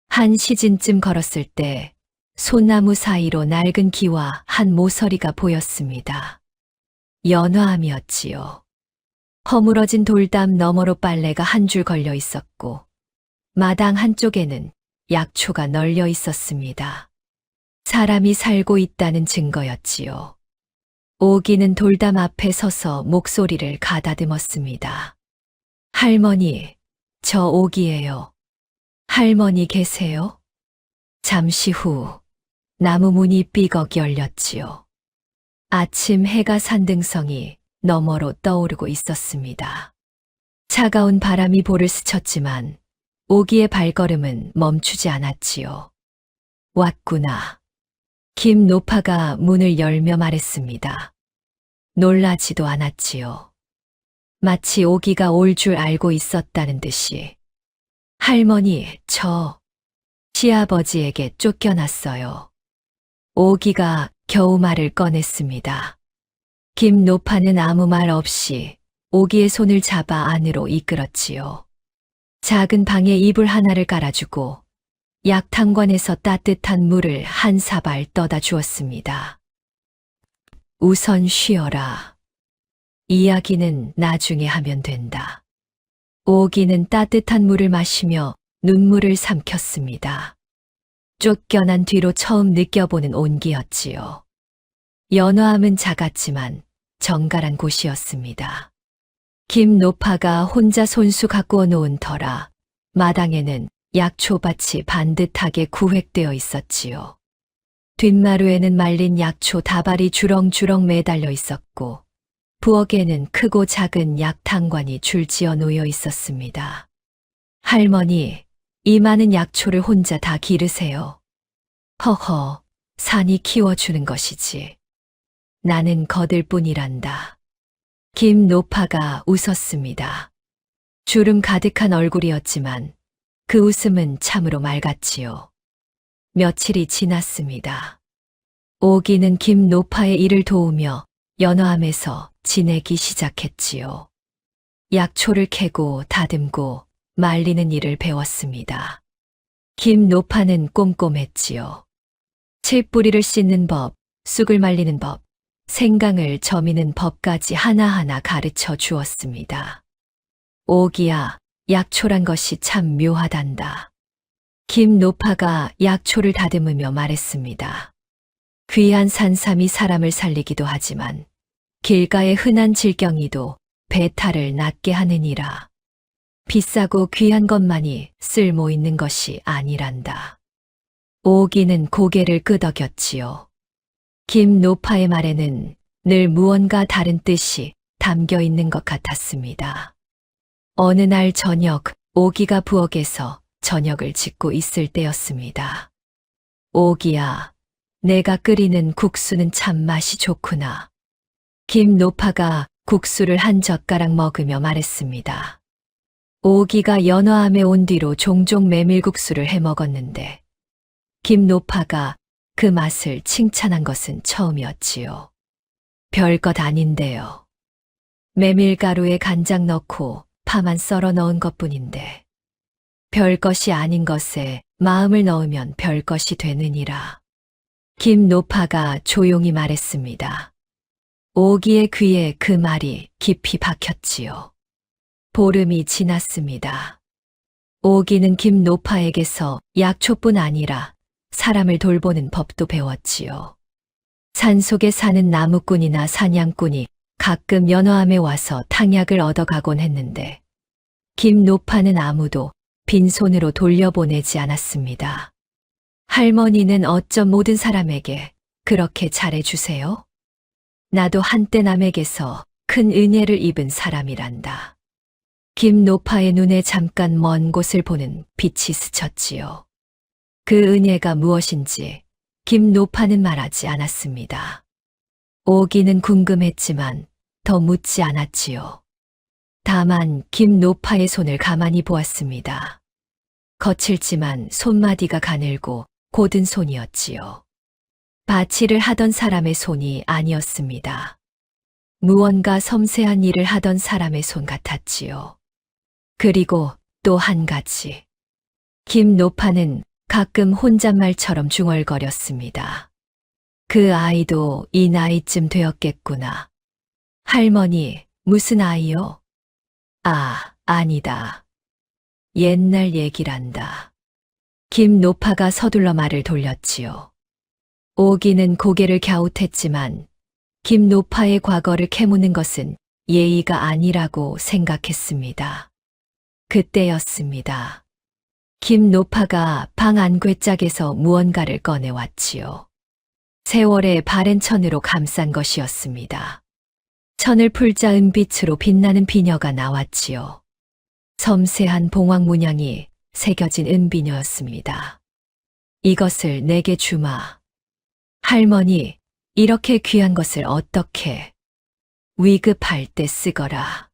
한 시즌쯤 걸었을 때 소나무 사이로 낡은 기와 한 모서리가 보였습니다. 연화암이었지요. 허물어진 돌담 너머로 빨래가 한 줄 걸려 있었고 마당 한쪽에는 약초가 널려 있었습니다. 사람이 살고 있다는 증거였지요. 오기는 돌담 앞에 서서 목소리를 가다듬었습니다. 할머니, 저 오기예요. 할머니 계세요? 잠시 후 나무 문이 삐걱 열렸지요. 아침 해가 산등성이 너머로 떠오르고 있었습니다. 차가운 바람이 볼을 스쳤지만 오기의 발걸음은 멈추지 않았지요. 왔구나. 김노파가 문을 열며 말했습니다. 놀라지도 않았지요. 마치 오기가 올 줄 알고 있었다는 듯이. 할머니, 저 시아버지에게 쫓겨났어요. 오기가 겨우 말을 꺼냈습니다. 김노파는 아무 말 없이 오기의 손을 잡아 안으로 이끌었지요. 작은 방에 이불 하나를 깔아주고 약탕관에서 따뜻한 물을 한 사발 떠다 주었습니다. 우선 쉬어라. 이야기는 나중에 하면 된다. 오기는 따뜻한 물을 마시며 눈물을 삼켰습니다. 쫓겨난 뒤로 처음 느껴보는 온기였지요. 연화암은 작았지만 정갈한 곳이었습니다. 김노파가 혼자 손수 가꾸어 놓은 터라 마당에는 약초밭이 반듯하게 구획되어 있었지요. 뒷마루에는 말린 약초 다발이 주렁주렁 매달려 있었고 부엌에는 크고 작은 약탕관이 줄지어 놓여 있었습니다. 할머니, 이 많은 약초를 혼자 다 기르세요. 허허, 산이 키워주는 것이지. 나는 거들 뿐이란다. 김노파가 웃었습니다. 주름 가득한 얼굴이었지만 그 웃음은 참으로 맑았지요. 며칠이 지났습니다. 오기는 김노파의 일을 도우며 연화암에서 지내기 시작했지요. 약초를 캐고 다듬고 말리는 일을 배웠습니다. 김노파는 꼼꼼했지요. 칡뿌리를 씻는 법, 쑥을 말리는 법, 생강을 저미는 법까지 하나하나 가르쳐 주었습니다. 오기야, 약초란 것이 참 묘하단다. 김노파가 약초를 다듬으며 말했습니다. 귀한 산삼이 사람을 살리기도 하지만 길가의 흔한 질경이도 배탈을 낫게 하느니라. 비싸고 귀한 것만이 쓸모 있는 것이 아니란다. 오기는 고개를 끄덕였지요. 김노파의 말에는 늘 무언가 다른 뜻이 담겨 있는 것 같았습니다. 어느 날 저녁, 오기가 부엌에서 저녁을 짓고 있을 때였습니다. 오기야, 내가 끓이는 국수는 참 맛이 좋구나. 김노파가 국수를 한 젓가락 먹으며 말했습니다. 오기가 연화암에 온 뒤로 종종 메밀국수를 해 먹었는데 김노파가 그 맛을 칭찬한 것은 처음이었지요. 별것 아닌데요. 메밀가루에 간장 넣고 파만 썰어 넣은 것뿐인데 별것이 아닌 것에 마음을 넣으면 별것이 되느니라. 김노파가 조용히 말했습니다. 오기의 귀에 그 말이 깊이 박혔지요. 보름이 지났습니다. 오기는 김노파에게서 약초뿐 아니라 사람을 돌보는 법도 배웠지요. 산속에 사는 나무꾼이나 사냥꾼이 가끔 연화암에 와서 탕약을 얻어가곤 했는데 김노파는 아무도 빈손으로 돌려보내지 않았습니다. 할머니는 어쩜 모든 사람에게 그렇게 잘해주세요? 나도 한때 남에게서 큰 은혜를 입은 사람이란다. 김노파의 눈에 잠깐 먼 곳을 보는 빛이 스쳤지요. 그 은혜가 무엇인지 김노파는 말하지 않았습니다. 오기는 궁금했지만 더 묻지 않았지요. 다만 김노파의 손을 가만히 보았습니다. 거칠지만 손마디가 가늘고 곧은 손이었지요. 바치를 하던 사람의 손이 아니었습니다. 무언가 섬세한 일을 하던 사람의 손 같았지요. 그리고 또 한 가지. 김노파는 가끔 혼잣말처럼 중얼거렸습니다. 그 아이도 이 나이쯤 되었겠구나. 할머니, 무슨 아이요? 아, 아니다. 옛날 얘기란다. 김노파가 서둘러 말을 돌렸지요. 오기는 고개를 갸웃했지만 김노파의 과거를 캐무는 것은 예의가 아니라고 생각했습니다. 그때였습니다. 김노파가 방 안괴짝에서 무언가를 꺼내왔지요. 세월의 바랜 천으로 감싼 것이었습니다. 천을 풀자 은빛으로 빛나는 비녀가 나왔지요. 섬세한 봉황 문양이 새겨진 은비녀였습니다. 이것을 내게 주마. 할머니, 이렇게 귀한 것을 어떻게 위급할 때 쓰거라.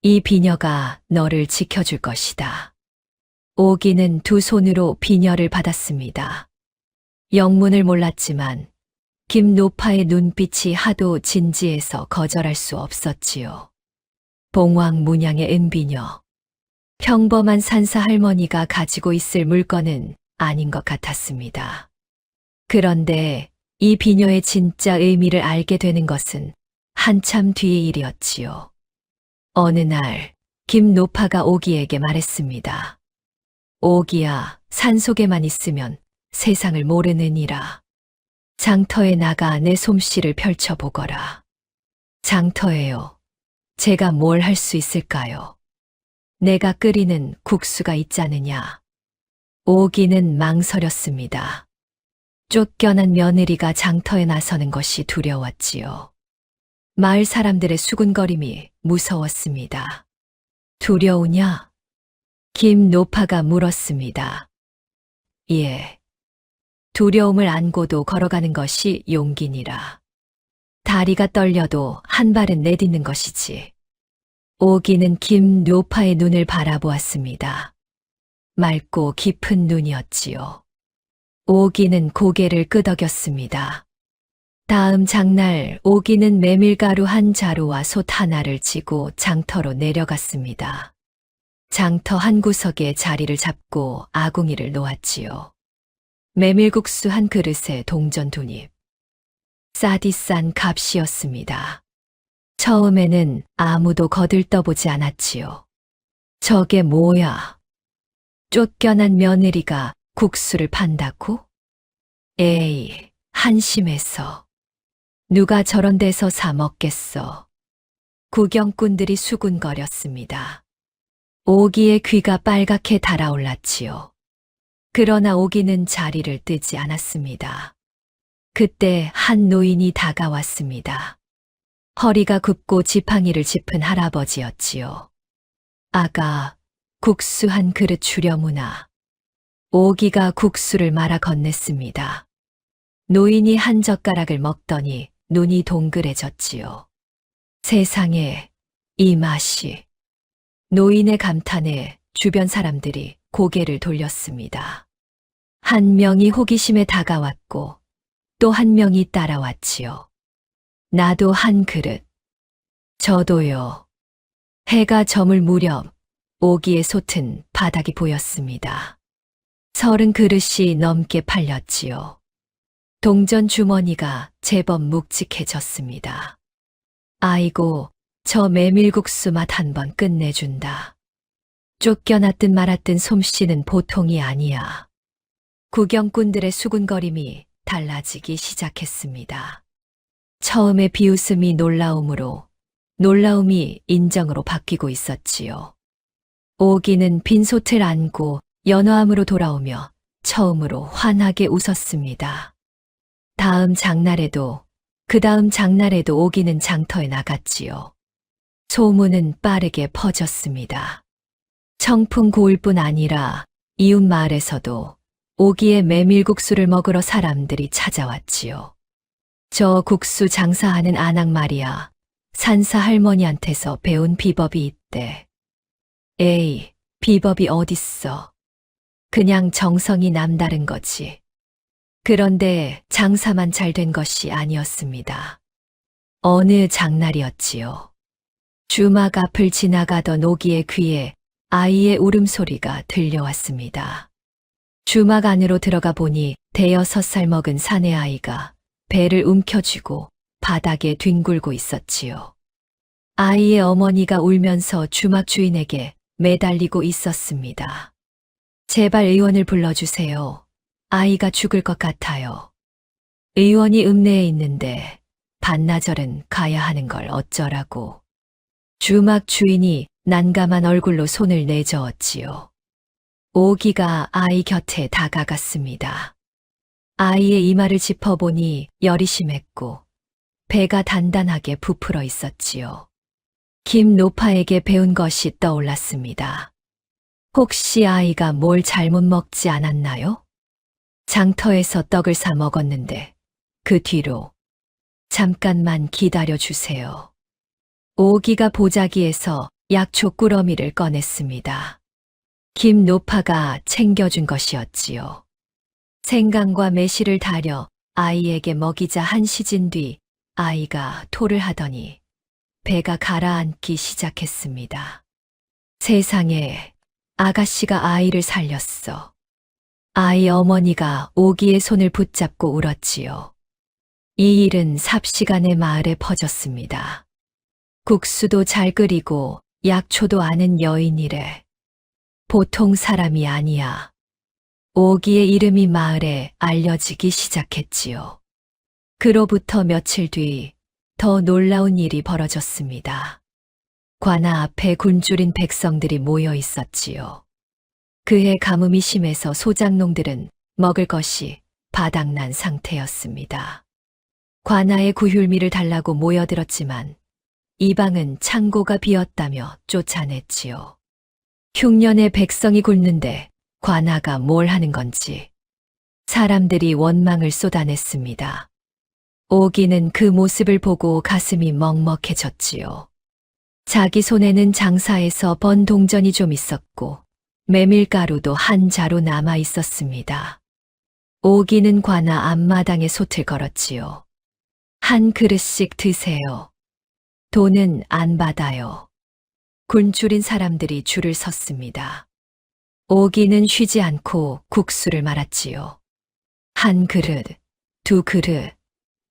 이 비녀가 너를 지켜줄 것이다. 오기는 두 손으로 비녀를 받았습니다. 영문을 몰랐지만 김노파의 눈빛이 하도 진지해서 거절할 수 없었지요. 봉황 문양의 은비녀. 평범한 산사 할머니가 가지고 있을 물건은 아닌 것 같았습니다. 그런데 이 비녀의 진짜 의미를 알게 되는 것은 한참 뒤의 일이었지요. 어느 날 김노파가 오기에게 말했습니다. 오기야, 산속에만 있으면 세상을 모르느니라. 장터에 나가 내 솜씨를 펼쳐보거라. 장터에요. 제가 뭘 할 수 있을까요? 내가 끓이는 국수가 있잖느냐. 오기는 망설였습니다. 쫓겨난 며느리가 장터에 나서는 것이 두려웠지요. 마을 사람들의 수군거림이 무서웠습니다. 두려우냐? 김노파가 물었습니다. 예. 두려움을 안고도 걸어가는 것이 용기니라. 다리가 떨려도 한 발은 내딛는 것이지. 오기는 김노파의 눈을 바라보았습니다. 맑고 깊은 눈이었지요. 오기는 고개를 끄덕였습니다. 다음 장날 오기는 메밀가루 한 자루와 솥 하나를 지고 장터로 내려갔습니다. 장터 한 구석에 자리를 잡고 아궁이를 놓았지요. 메밀국수 한 그릇에 동전 2입. 싸디 싼 값이었습니다. 처음에는 아무도 거들떠보지 않았지요. 저게 뭐야? 쫓겨난 며느리가 국수를 판다고? 에이, 한심해서. 누가 저런 데서 사 먹겠어. 구경꾼들이 수군거렸습니다. 오기의 귀가 빨갛게 달아올랐지요. 그러나 오기는 자리를 뜨지 않았습니다. 그때 한 노인이 다가왔습니다. 허리가 굽고 지팡이를 짚은 할아버지였지요. 아가, 국수 한 그릇 주려무나. 오기가 국수를 말아 건넸습니다. 노인이 한 젓가락을 먹더니 눈이 동그래졌지요. 세상에, 이 맛이. 노인의 감탄에 주변 사람들이 고개를 돌렸습니다. 한 명이 호기심에 다가왔고 또 한 명이 따라왔지요. 나도 한 그릇. 저도요. 해가 저물 무렵 오기의 솥은 바닥이 보였습니다. 30 그릇이 넘게 팔렸지요. 동전 주머니가 제법 묵직해졌습니다. 아이고, 저 메밀국수 맛 한번 끝내준다. 쫓겨났든 말았든 솜씨는 보통이 아니야. 구경꾼들의 수군거림이 달라지기 시작했습니다. 처음에 비웃음이 놀라움으로, 놀라움이 인정으로 바뀌고 있었지요. 오기는 빈솥을 안고 연호함으로 돌아오며 처음으로 환하게 웃었습니다. 다음 장날에도, 그 다음 장날에도 오기는 장터에 나갔지요. 소문은 빠르게 퍼졌습니다. 청풍 고을뿐 아니라 이웃 마을에서도 오기의 메밀국수를 먹으러 사람들이 찾아왔지요. 저 국수 장사하는 아낙 말이야. 산사 할머니한테서 배운 비법이 있대. 에이, 비법이 어딨어. 그냥 정성이 남다른 거지. 그런데 장사만 잘 된 것이 아니었습니다. 어느 장날이었지요. 주막 앞을 지나가던 오기의 귀에 아이의 울음소리가 들려왔습니다. 주막 안으로 들어가 보니 대여섯 살 먹은 사내 아이가 배를 움켜쥐고 바닥에 뒹굴고 있었지요. 아이의 어머니가 울면서 주막 주인에게 매달리고 있었습니다. 제발 의원을 불러주세요. 아이가 죽을 것 같아요. 의원이 읍내에 있는데 반나절은 가야 하는 걸 어쩌라고. 주막 주인이 난감한 얼굴로 손을 내저었지요. 오기가 아이 곁에 다가갔습니다. 아이의 이마를 짚어보니 열이 심했고 배가 단단하게 부풀어 있었지요. 김노파에게 배운 것이 떠올랐습니다. 혹시 아이가 뭘 잘못 먹지 않았나요? 장터에서 떡을 사 먹었는데 그 뒤로 잠깐만 기다려 주세요. 오기가 보자기에서 약초 꾸러미를 꺼냈습니다. 김노파가 챙겨준 것이었지요. 생강과 매실을 달여 아이에게 먹이자 한 시진 뒤 아이가 토를 하더니 배가 가라앉기 시작했습니다. 세상에, 아가씨가 아이를 살렸어. 아이 어머니가 오기의 손을 붙잡고 울었지요. 이 일은 삽시간에 마을에 퍼졌습니다. 국수도 잘 끓이고 약초도 아는 여인이래. 보통 사람이 아니야. 오기의 이름이 마을에 알려지기 시작했지요. 그로부터 며칠 뒤 더 놀라운 일이 벌어졌습니다. 관아 앞에 굶주린 백성들이 모여 있었지요. 그해 가뭄이 심해서 소작농들은 먹을 것이 바닥난 상태였습니다. 관아의 구휼미를 달라고 모여들었지만 이방은 창고가 비었다며 쫓아냈지요. 흉년에 백성이 굶는데 관아가 뭘 하는 건지 사람들이 원망을 쏟아냈습니다. 오기는 그 모습을 보고 가슴이 먹먹해졌지요. 자기 손에는 장사에서 번 동전이 좀 있었고 메밀가루도 한 자루 남아 있었습니다. 오기는 관아 앞마당에 솥을 걸었지요. 한 그릇씩 드세요. 돈은 안 받아요. 굶주린 사람들이 줄을 섰습니다. 오기는 쉬지 않고 국수를 말았지요. 한 그릇, 두 그릇,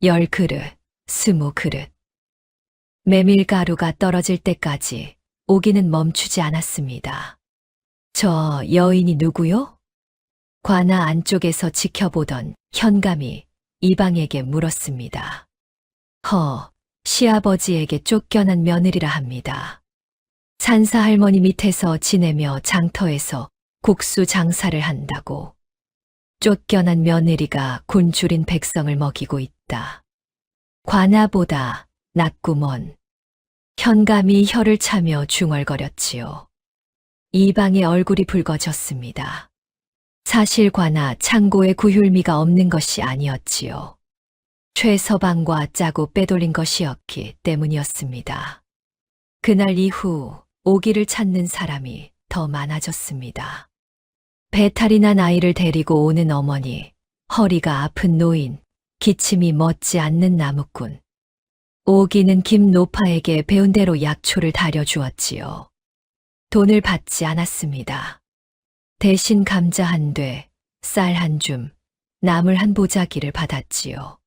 10 그릇, 20 그릇. 메밀가루가 떨어질 때까지 오기는 멈추지 않았습니다. 저 여인이 누구요? 관아 안쪽에서 지켜보던 현감이 이방에게 물었습니다. 시아버지에게 쫓겨난 며느리라 합니다. 산사 할머니 밑에서 지내며 장터에서 국수 장사를 한다고. 쫓겨난 며느리가 굶주린 백성을 먹이고 있다. 관아보다 낮구먼. 현감이 혀를 차며 중얼거렸지요. 이방의 얼굴이 붉어졌습니다. 사실 관아 창고에 구휼미가 없는 것이 아니었지요. 최서방과 짜고 빼돌린 것이었기 때문이었습니다. 그날 이후 오기를 찾는 사람이 더 많아졌습니다. 배탈이 난 아이를 데리고 오는 어머니, 허리가 아픈 노인, 기침이 멎지 않는 나무꾼. 오기는 김노파에게 배운 대로 약초를 다려주었지요. 돈을 받지 않았습니다. 대신 감자 한 돼, 쌀 한 줌, 나물 한 보자기를 받았지요.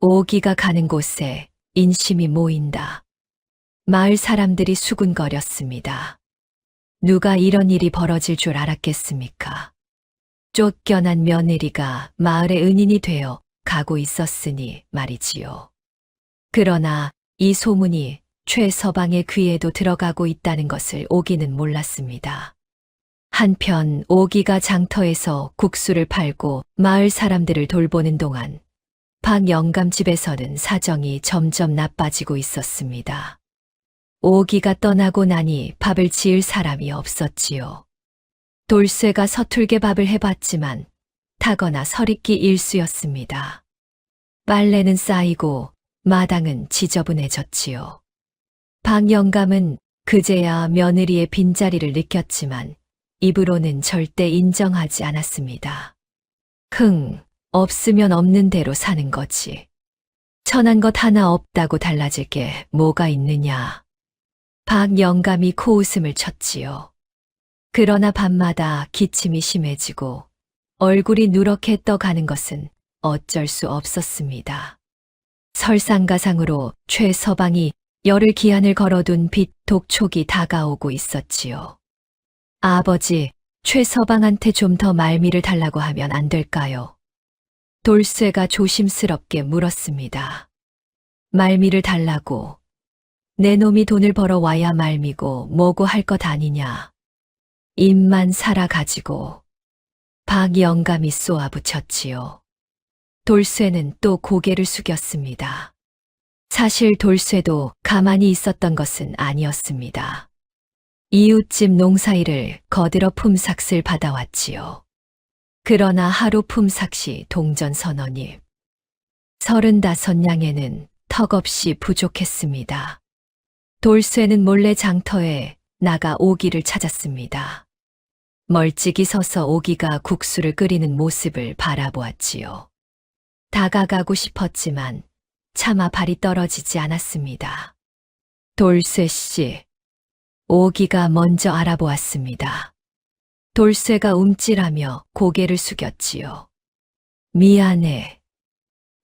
오기가 가는 곳에 인심이 모인다. 마을 사람들이 수군거렸습니다. 누가 이런 일이 벌어질 줄 알았겠습니까? 쫓겨난 며느리가 마을의 은인이 되어 가고 있었으니 말이지요. 그러나 이 소문이 최서방의 귀에도 들어가고 있다는 것을 오기는 몰랐습니다. 한편 오기가 장터에서 국수를 팔고 마을 사람들을 돌보는 동안 박영감 집에서는 사정이 점점 나빠지고 있었습니다. 오기가 떠나고 나니 밥을 지을 사람이 없었지요. 돌쇠가 서툴게 밥을 해봤지만 타거나 서리끼 일수였습니다. 빨래는 쌓이고 마당은 지저분해졌지요. 박영감은 그제야 며느리의 빈자리를 느꼈지만 입으로는 절대 인정하지 않았습니다. 없으면 없는 대로 사는 거지. 천한 것 하나 없다고 달라질 게 뭐가 있느냐. 박영감이 코웃음을 쳤지요. 그러나 밤마다 기침이 심해지고 얼굴이 누렇게 떠가는 것은 어쩔 수 없었습니다. 설상가상으로 최서방이 열흘 기한을 걸어둔 빚 독촉이 다가오고 있었지요. 아버지, 최서방한테 좀 더 말미를 달라고 하면 안 될까요? 돌쇠가 조심스럽게 물었습니다. 말미를 달라고. 내 놈이 돈을 벌어와야 말미고 뭐고 할 것 아니냐. 입만 살아가지고. 박영감이 쏘아붙였지요. 돌쇠는 또 고개를 숙였습니다. 사실 돌쇠도 가만히 있었던 것은 아니었습니다. 이웃집 농사일을 거들어 품삯을 받아왔지요. 그러나 하루 품삯이 동전선원입. 35냥에는 턱없이 부족했습니다. 돌쇠는 몰래 장터에 나가 오기를 찾았습니다. 멀찍이 서서 오기가 국수를 끓이는 모습을 바라보았지요. 다가가고 싶었지만 차마 발이 떨어지지 않았습니다. 돌쇠 씨, 오기가 먼저 알아보았습니다. 돌쇠가 움찔하며 고개를 숙였지요. 미안해.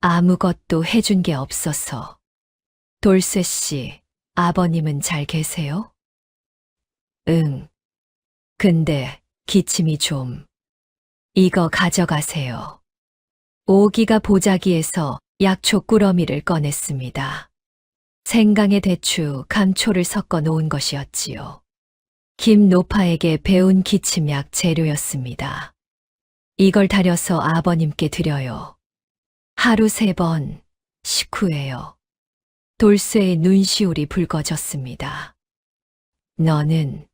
아무것도 해준 게 없어서. 돌쇠 씨, 아버님은 잘 계세요? 응. 근데 기침이 좀. 이거 가져가세요. 오기가 보자기에서 약초 꾸러미를 꺼냈습니다. 생강에 대추, 감초를 섞어 놓은 것이었지요. 김노파에게 배운 기침약 재료였습니다. 이걸 다려서 아버님께 드려요. 하루 3번, 식후에요. 돌쇠의 눈시울이 붉어졌습니다. 너는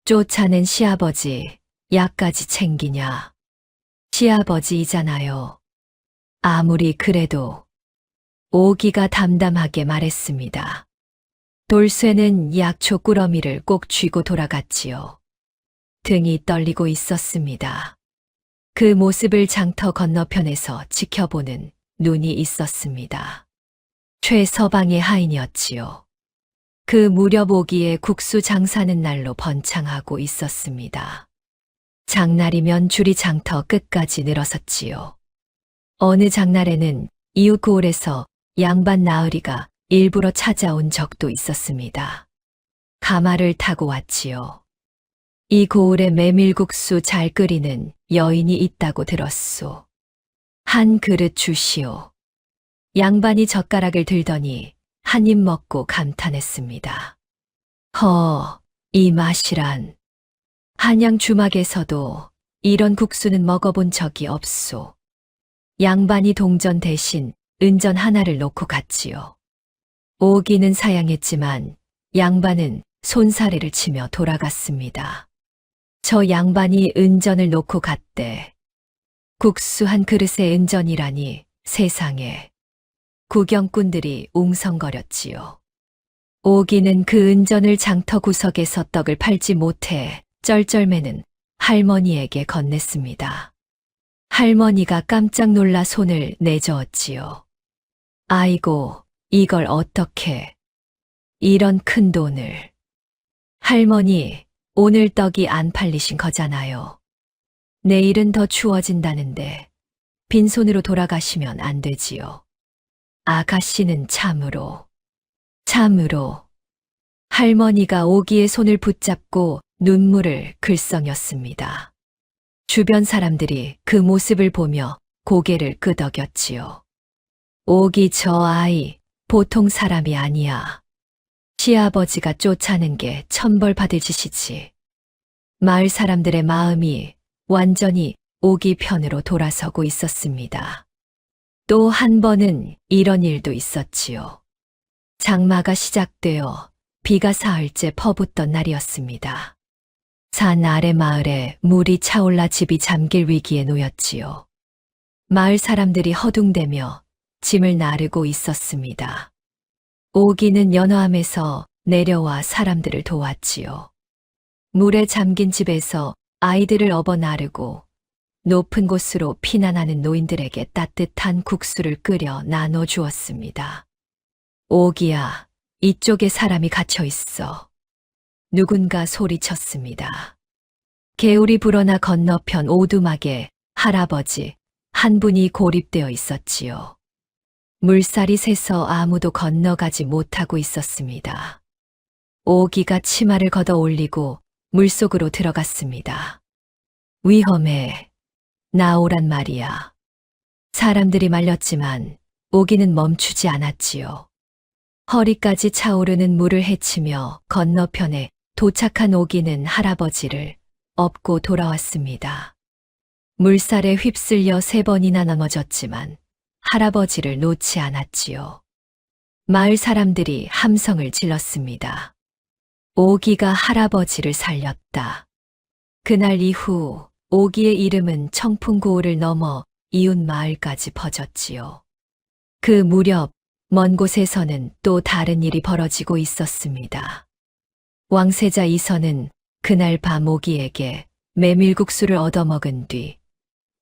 쫓아낸 시아버지 약까지 챙기냐. 시아버지이잖아요. 아무리 그래도. 오기가 담담하게 말했습니다. 돌쇠는 약초 꾸러미를 꼭 쥐고 돌아갔지요. 등이 떨리고 있었습니다. 그 모습을 장터 건너편에서 지켜보는 눈이 있었습니다. 최서방의 하인이었지요. 그 무렵 오기에 국수 장사는 날로 번창하고 있었습니다. 장날이면 줄이 장터 끝까지 늘어섰지요. 어느 장날에는 이웃 고을에서 양반 나으리가 일부러 찾아온 적도 있었습니다. 가마를 타고 왔지요. 이 고을에 메밀국수 잘 끓이는 여인이 있다고 들었소. 한 그릇 주시오. 양반이 젓가락을 들더니 한 입 먹고 감탄했습니다. 이 맛이란. 한양 주막에서도 이런 국수는 먹어본 적이 없소. 양반이 동전 대신 은전 하나를 놓고 갔지요. 오기는 사양했지만 양반은 손사래를 치며 돌아갔습니다. 저 양반이 은전을 놓고 갔대. 국수 한 그릇에 은전이라니 세상에. 구경꾼들이 웅성거렸지요. 오기는 그 은전을 장터 구석에서 떡을 팔지 못해 쩔쩔매는 할머니에게 건넸습니다. 할머니가 깜짝 놀라 손을 내저었지요. 아이고, 이걸 어떻게. 이런 큰 돈을. 할머니, 오늘 떡이 안 팔리신 거잖아요. 내일은 더 추워진다는데 빈손으로 돌아가시면 안 되지요. 아가씨는 참으로. 할머니가 오기의 손을 붙잡고 눈물을 글썽였습니다. 주변 사람들이 그 모습을 보며 고개를 끄덕였지요. 오기 저 아이, 보통 사람이 아니야. 시아버지가 쫓아낸 게 천벌 받을 짓이지. 마을 사람들의 마음이 완전히 오기 편으로 돌아서고 있었습니다. 또 한 번은 이런 일도 있었지요. 장마가 시작되어 비가 사흘째 퍼붓던 날이었습니다. 산 아래 마을에 물이 차올라 집이 잠길 위기에 놓였지요. 마을 사람들이 허둥대며 짐을 나르고 있었습니다. 오기는 연화함에서 내려와 사람들을 도왔지요. 물에 잠긴 집에서 아이들을 업어 나르고 높은 곳으로 피난하는 노인들에게 따뜻한 국수를 끓여 나눠 주었습니다. 오기야, 이쪽에 사람이 갇혀 있어. 누군가 소리쳤습니다. 개울이 불어나 건너편 오두막에 할아버지 한 분이 고립되어 있었지요. 물살이 새서 아무도 건너가지 못하고 있었습니다. 오기가 치마를 걷어 올리고 물속으로 들어갔습니다. 위험해. 나오란 말이야. 사람들이 말렸지만 오기는 멈추지 않았지요. 허리까지 차오르는 물을 헤치며 건너편에 도착한 오기는 할아버지를 업고 돌아왔습니다. 물살에 휩쓸려 3번이나 넘어졌지만 할아버지를 놓지 않았지요. 마을 사람들이 함성을 질렀습니다. 오기가 할아버지를 살렸다. 그날 이후 오기의 이름은 청풍고을을 넘어 이웃 마을까지 퍼졌지요. 그 무렵 먼 곳에서는 또 다른 일이 벌어지고 있었습니다. 왕세자 이선은 그날 밤 오기에게 메밀국수를 얻어먹은 뒤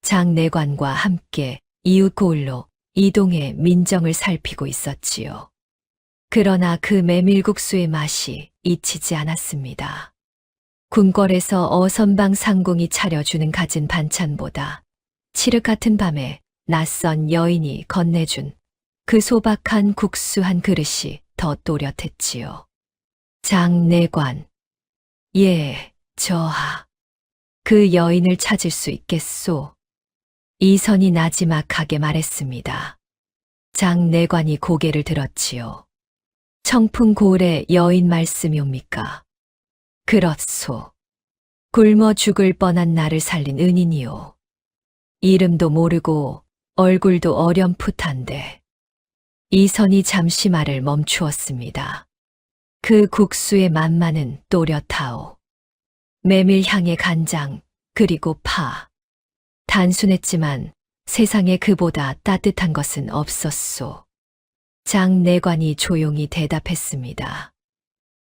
장내관과 함께 이웃 고을로 이동해 민정을 살피고 있었지요. 그러나 그 메밀국수의 맛이 잊히지 않았습니다. 궁궐에서 어선방 상공이 차려주는 갖은 반찬보다 칠흑 같은 밤에 낯선 여인이 건네준 그 소박한 국수 한 그릇이 더 또렷했지요. 장내관. 예, 저하. 그 여인을 찾을 수 있겠소. 이선이 나지막하게 말했습니다. 장내관이 고개를 들었지요. 청풍고을의 여인 말씀이옵니까? 그렇소. 굶어 죽을 뻔한 나를 살린 은인이요. 이름도 모르고 얼굴도 어렴풋한데. 이선이 잠시 말을 멈추었습니다. 그 국수의 맛만은 또렷하오. 메밀향의 간장, 그리고 파. 단순했지만 세상에 그보다 따뜻한 것은 없었소. 장내관이 조용히 대답했습니다.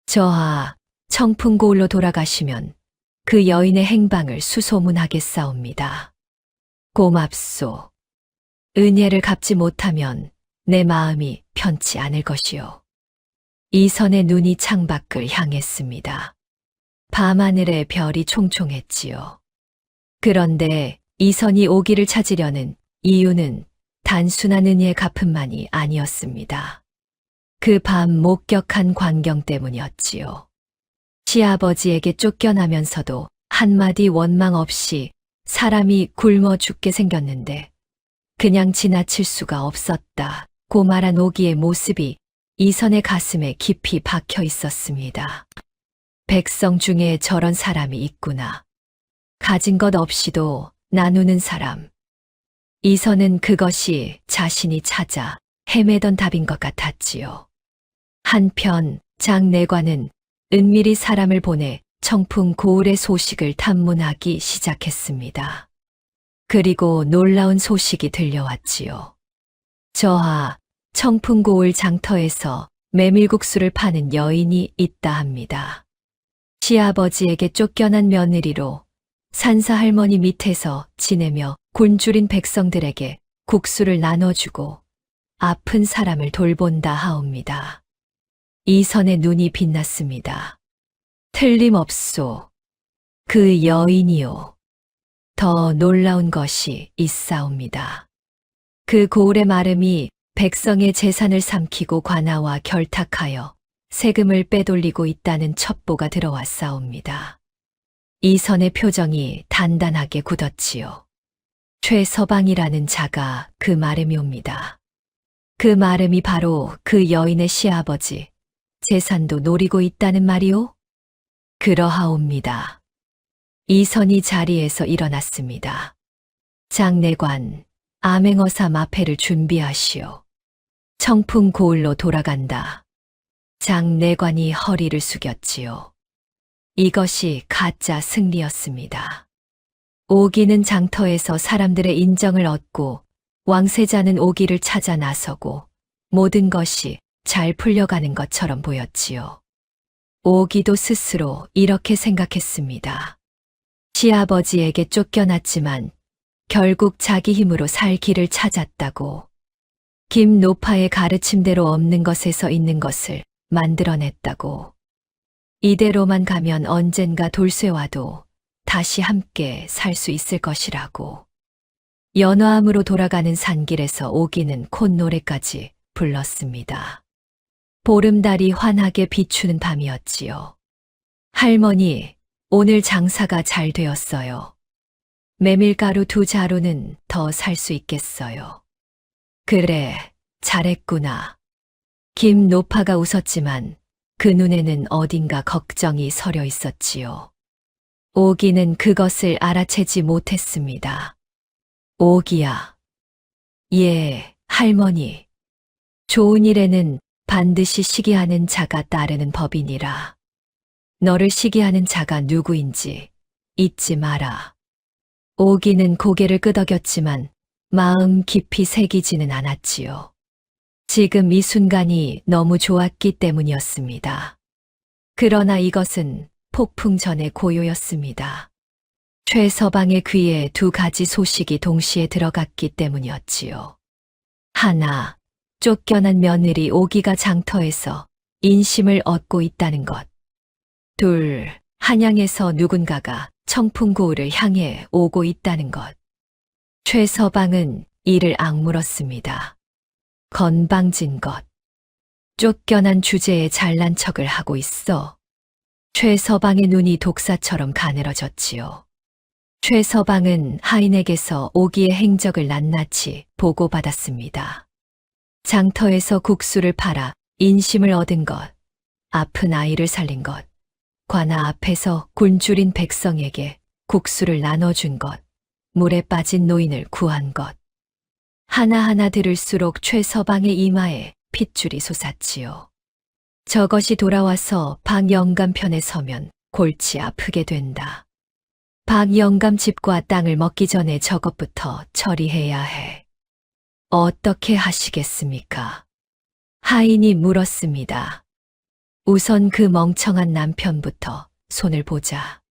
저하, 청풍고을로 돌아가시면 그 여인의 행방을 수소문하겠사옵니다. 고맙소. 은혜를 갚지 못하면 내 마음이 편치 않을 것이요. 이선의 눈이 창밖을 향했습니다. 밤하늘에 별이 총총했지요. 그런데 이선이 오기를 찾으려는 이유는 단순한 은혜의 갚음만이 아니었습니다. 그 밤 목격한 광경 때문이었지요. 시아버지에게 쫓겨나면서도 한마디 원망 없이 사람이 굶어 죽게 생겼는데 그냥 지나칠 수가 없었다. 고 말한 오기의 모습이 이선의 가슴에 깊이 박혀 있었습니다. 백성 중에 저런 사람이 있구나. 가진 것 없이도 나누는 사람. 이선은 그것이 자신이 찾아 헤매던 답인 것 같았지요. 한편 장내관은 은밀히 사람을 보내 청풍 고을의 소식을 탐문하기 시작했습니다. 그리고 놀라운 소식이 들려왔지요. 저하 청풍 고을 장터에서 메밀국수를 파는 여인이 있다 합니다. 시아버지에게 쫓겨난 며느리로 산사 할머니 밑에서 지내며 굶주린 백성들에게 국수를 나눠주고 아픈 사람을 돌본다 하옵니다. 이선의 눈이 빛났습니다. 틀림없소. 그 여인이요. 더 놀라운 것이 있사옵니다. 그 고을의 마름이 백성의 재산을 삼키고 관아와 결탁하여 세금을 빼돌리고 있다는 첩보가 들어왔사옵니다. 이선의 표정이 단단하게 굳었지요. 최서방이라는 자가 그 마름이 옵니다. 그 마름이 바로 그 여인의 시아버지, 재산도 노리고 있다는 말이오? 그러하옵니다. 이선이 자리에서 일어났습니다. 장내관, 암행어사 마패를 준비하시오. 청풍 고을로 돌아간다. 장내관이 허리를 숙였지요. 이것이 가짜 승리였습니다. 오기는 장터에서 사람들의 인정을 얻고 왕세자는 오기를 찾아 나서고 모든 것이 잘 풀려가는 것처럼 보였지요. 오기도 스스로 이렇게 생각했습니다. 시아버지에게 쫓겨났지만 결국 자기 힘으로 살 길을 찾았다고. 김노파의 가르침대로 없는 것에서 있는 것을 만들어냈다고. 이대로만 가면 언젠가 돌쇠와도 다시 함께 살 수 있을 것이라고. 연화암으로 돌아가는 산길에서 오기는 콧노래까지 불렀습니다. 보름달이 환하게 비추는 밤이었지요. 할머니, 오늘 장사가 잘 되었어요. 메밀가루 2자루는 더 살 수 있겠어요. 그래, 잘했구나. 김노파가 웃었지만 그 눈에는 어딘가 걱정이 서려 있었지요. 오기는 그것을 알아채지 못했습니다. 오기야. 예, 할머니. 좋은 일에는 반드시 시기하는 자가 따르는 법이니라. 너를 시기하는 자가 누구인지 잊지 마라. 오기는 고개를 끄덕였지만 마음 깊이 새기지는 않았지요. 지금 이 순간이 너무 좋았기 때문이었습니다. 그러나 이것은 폭풍 전의 고요였습니다. 최서방의 귀에 2가지 소식이 동시에 들어갔기 때문이었지요. 하나, 쫓겨난 며느리 오기가 장터에서 인심을 얻고 있다는 것. 둘, 한양에서 누군가가 청풍고을을 향해 오고 있다는 것. 최서방은 이를 악물었습니다. 건방진 것. 쫓겨난 주제에 잘난 척을 하고 있어. 최서방의 눈이 독사처럼 가늘어졌지요. 최서방은 하인에게서 오기의 행적을 낱낱이 보고받았습니다. 장터에서 국수를 팔아 인심을 얻은 것, 아픈 아이를 살린 것, 관아 앞에서 굶주린 백성에게 국수를 나눠준 것, 물에 빠진 노인을 구한 것. 하나하나 들을수록 최서방의 이마에 핏줄이 솟았지요. 저것이 돌아와서 박영감 편에 서면 골치 아프게 된다. 박영감 집과 땅을 먹기 전에 저것부터 처리해야 해. 어떻게 하시겠습니까? 하인이 물었습니다. 우선 그 멍청한 남편부터 손을 보자.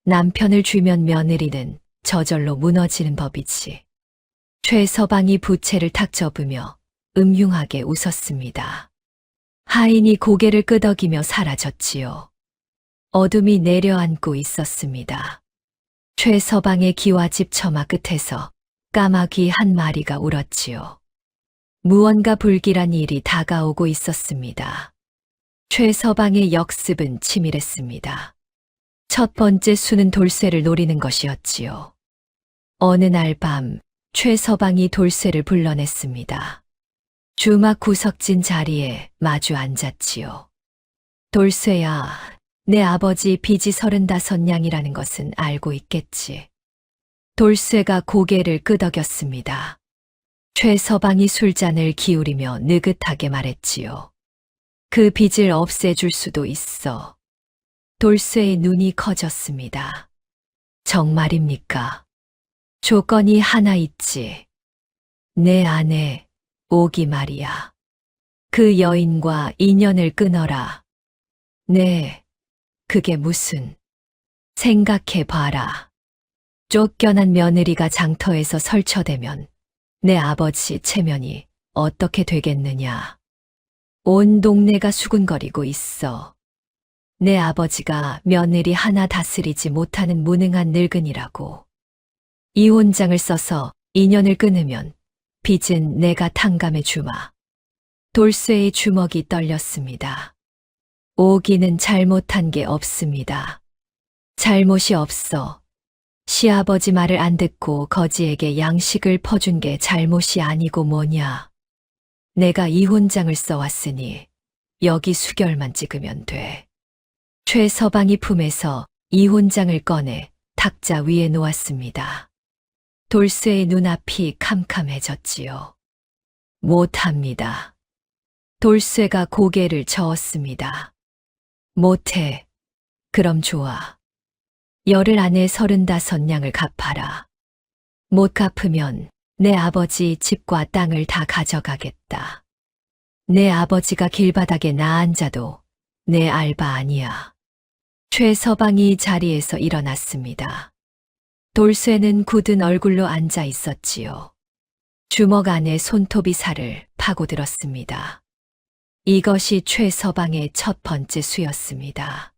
남편을 쥐면 며느리는 저절로 무너지는 법이지. 최서방이 부채를 탁 접으며 음흉하게 웃었습니다. 하인이 고개를 끄덕이며 사라졌지요. 어둠이 내려앉고 있었습니다. 최서방의 기와집 처마 끝에서 까마귀 한 마리가 울었지요. 무언가 불길한 일이 다가오고 있었습니다. 최서방의 역습은 치밀했습니다. 첫 번째 수는 돌쇠를 노리는 것이었지요. 어느 날 밤 최서방이 돌쇠를 불러냈습니다. 주막 구석진 자리에 마주 앉았지요. 돌쇠야, 내 아버지 빚이 35냥이라는 것은 알고 있겠지. 돌쇠가 고개를 끄덕였습니다. 최서방이 술잔을 기울이며 느긋하게 말했지요. 그 빚을 없애줄 수도 있어. 돌쇠의 눈이 커졌습니다. 정말입니까? 조건이 하나 있지. 내 아내, 오기 말이야. 그 여인과 인연을 끊어라. 네, 그게 무슨. 생각해 봐라. 쫓겨난 며느리가 장터에서 설쳐대면 내 아버지 체면이 어떻게 되겠느냐. 온 동네가 수군거리고 있어. 내 아버지가 며느리 하나 다스리지 못하는 무능한 늙은이라고. 이혼장을 써서 인연을 끊으면 빚은 내가 탕감해 주마. 돌쇠의 주먹이 떨렸습니다. 오기는 잘못한 게 없습니다. 잘못이 없어. 시아버지 말을 안 듣고 거지에게 양식을 퍼준 게 잘못이 아니고 뭐냐. 내가 이혼장을 써왔으니 여기 수결만 찍으면 돼. 최서방이 품에서 이혼장을 꺼내 탁자 위에 놓았습니다. 돌쇠의 눈앞이 캄캄해졌지요. 못합니다. 돌쇠가 고개를 저었습니다. 못해. 그럼 좋아. 열흘 안에 35냥을 갚아라. 못 갚으면 내 아버지 집과 땅을 다 가져가겠다. 내 아버지가 길바닥에 나앉아도 내 알바 아니야. 최서방이 자리에서 일어났습니다. 돌쇠는 굳은 얼굴로 앉아 있었지요. 주먹 안에 손톱이 살을 파고들었습니다. 이것이 최서방의 첫 번째 수였습니다.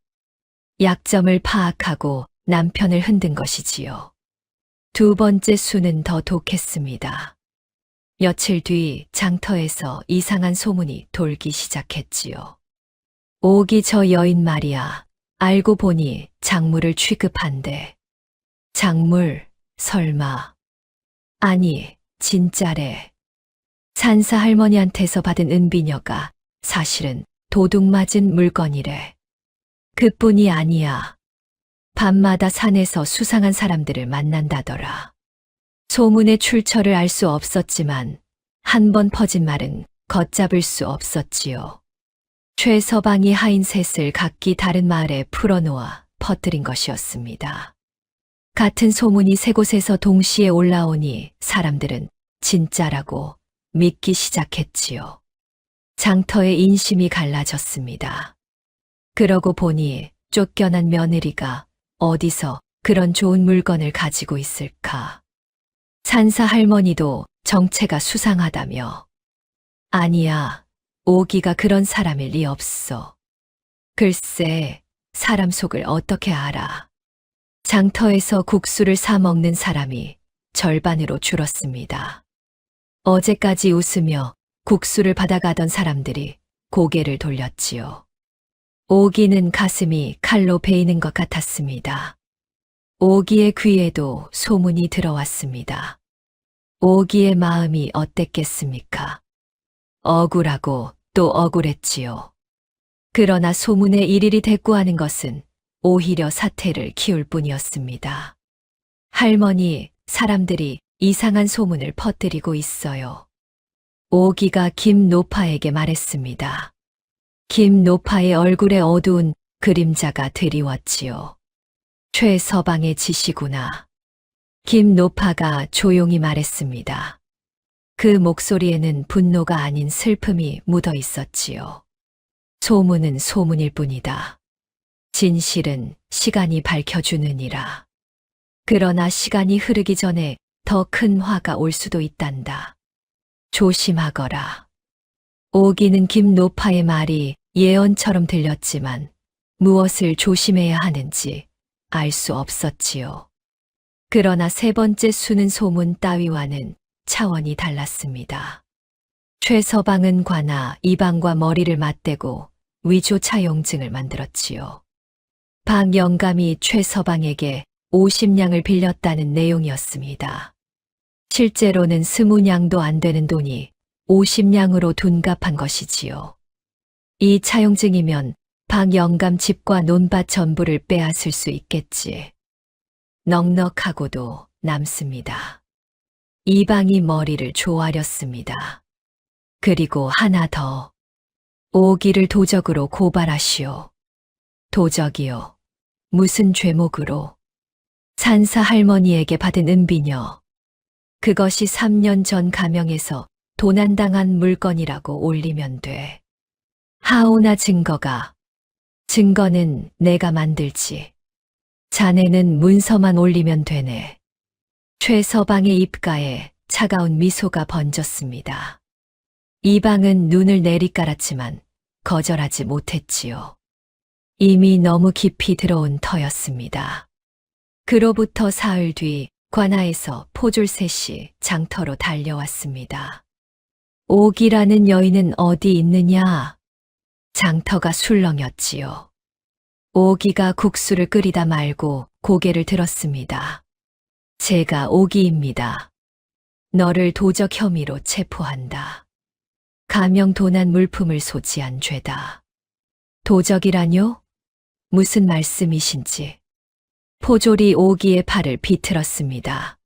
약점을 파악하고 남편을 흔든 것이지요. 두 번째 수는 더 독했습니다. 며칠 뒤 장터에서 이상한 소문이 돌기 시작했지요. 오기 저 여인 말이야. 알고 보니 작물을 취급한대. 작물, 설마. 아니, 진짜래. 산사 할머니한테서 받은 은비녀가 사실은 도둑 맞은 물건이래. 그뿐이 아니야. 밤마다 산에서 수상한 사람들을 만난다더라. 소문의 출처를 알 수 없었지만 한 번 퍼진 말은 걷잡을 수 없었지요. 최서방이 하인 셋을 각기 다른 마을에 풀어놓아 퍼뜨린 것이었습니다. 같은 소문이 세 곳에서 동시에 올라오니 사람들은 진짜라고 믿기 시작했지요. 장터의 인심이 갈라졌습니다. 그러고 보니 쫓겨난 며느리가 어디서 그런 좋은 물건을 가지고 있을까? 산사 할머니도 정체가 수상하다며. 아니야, 오기가 그런 사람일 리 없어. 글쎄, 사람 속을 어떻게 알아? 장터에서 국수를 사 먹는 사람이 절반으로 줄었습니다. 어제까지 웃으며 국수를 받아가던 사람들이 고개를 돌렸지요. 오기는 가슴이 칼로 베이는 것 같았습니다. 오기의 귀에도 소문이 들어왔습니다. 오기의 마음이 어땠겠습니까? 억울하고 또 억울했지요. 그러나 소문에 일일이 대꾸하는 것은 오히려 사태를 키울 뿐이었습니다. 할머니, 사람들이 이상한 소문을 퍼뜨리고 있어요. 오기가 김노파에게 말했습니다. 김노파의 얼굴에 어두운 그림자가 드리웠지요. 최서방의 짓이구나. 김노파가 조용히 말했습니다. 그 목소리에는 분노가 아닌 슬픔이 묻어 있었지요. 소문은 소문일 뿐이다. 진실은 시간이 밝혀주느니라. 그러나 시간이 흐르기 전에 더 큰 화가 올 수도 있단다. 조심하거라. 오기는 김노파의 말이 예언처럼 들렸지만 무엇을 조심해야 하는지 알 수 없었지요. 그러나 세 번째 수는 소문 따위와는 차원이 달랐습니다. 최서방은 관아 이방과 머리를 맞대고 위조 차용증을 만들었지요. 박 영감이 최서방에게 50냥을 빌렸다는 내용이었습니다. 실제로는 20냥도 안 되는 돈이 50냥으로 둔갑한 것이지요. 이 차용증이면 박영감 집과 논밭 전부를 빼앗을 수 있겠지. 넉넉하고도 남습니다. 이방이 머리를 조아렸습니다. 그리고 하나 더. 오기를 도적으로 고발하시오. 도적이요. 무슨 죄목으로? 산사 할머니에게 받은 은비녀. 그것이 3년 전 가명에서 도난당한 물건이라고 올리면 돼. 하오나 증거가. 증거는 내가 만들지. 자네는 문서만 올리면 되네. 최서방의 입가에 차가운 미소가 번졌습니다. 이방은 눈을 내리깔았지만 거절하지 못했지요. 이미 너무 깊이 들어온 터였습니다. 그로부터 사흘 뒤 관하에서 포졸셋이 장터로 달려왔습니다. 옥이라는 여인은 어디 있느냐? 장터가 술렁였지요. 오기가 국수를 끓이다 말고 고개를 들었습니다. 제가 오기입니다. 너를 도적 혐의로 체포한다. 가명 도난 물품을 소지한 죄다. 도적이라뇨? 무슨 말씀이신지. 포졸이 오기의 팔을 비틀었습니다.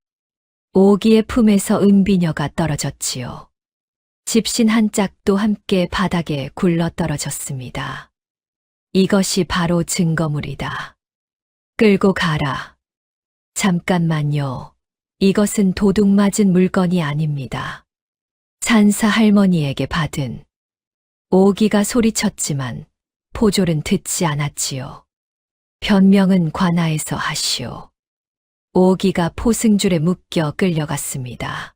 오기의 품에서 은비녀가 떨어졌지요. 집신 한 짝도 함께 바닥에 굴러 떨어졌습니다. 이것이 바로 증거물이다. 끌고 가라. 잠깐만요. 이것은 도둑 맞은 물건이 아닙니다. 산사 할머니에게 받은. 오기가 소리쳤지만 포졸은 듣지 않았지요. 변명은 관하에서 하시오. 오기가 포승줄에 묶여 끌려갔습니다.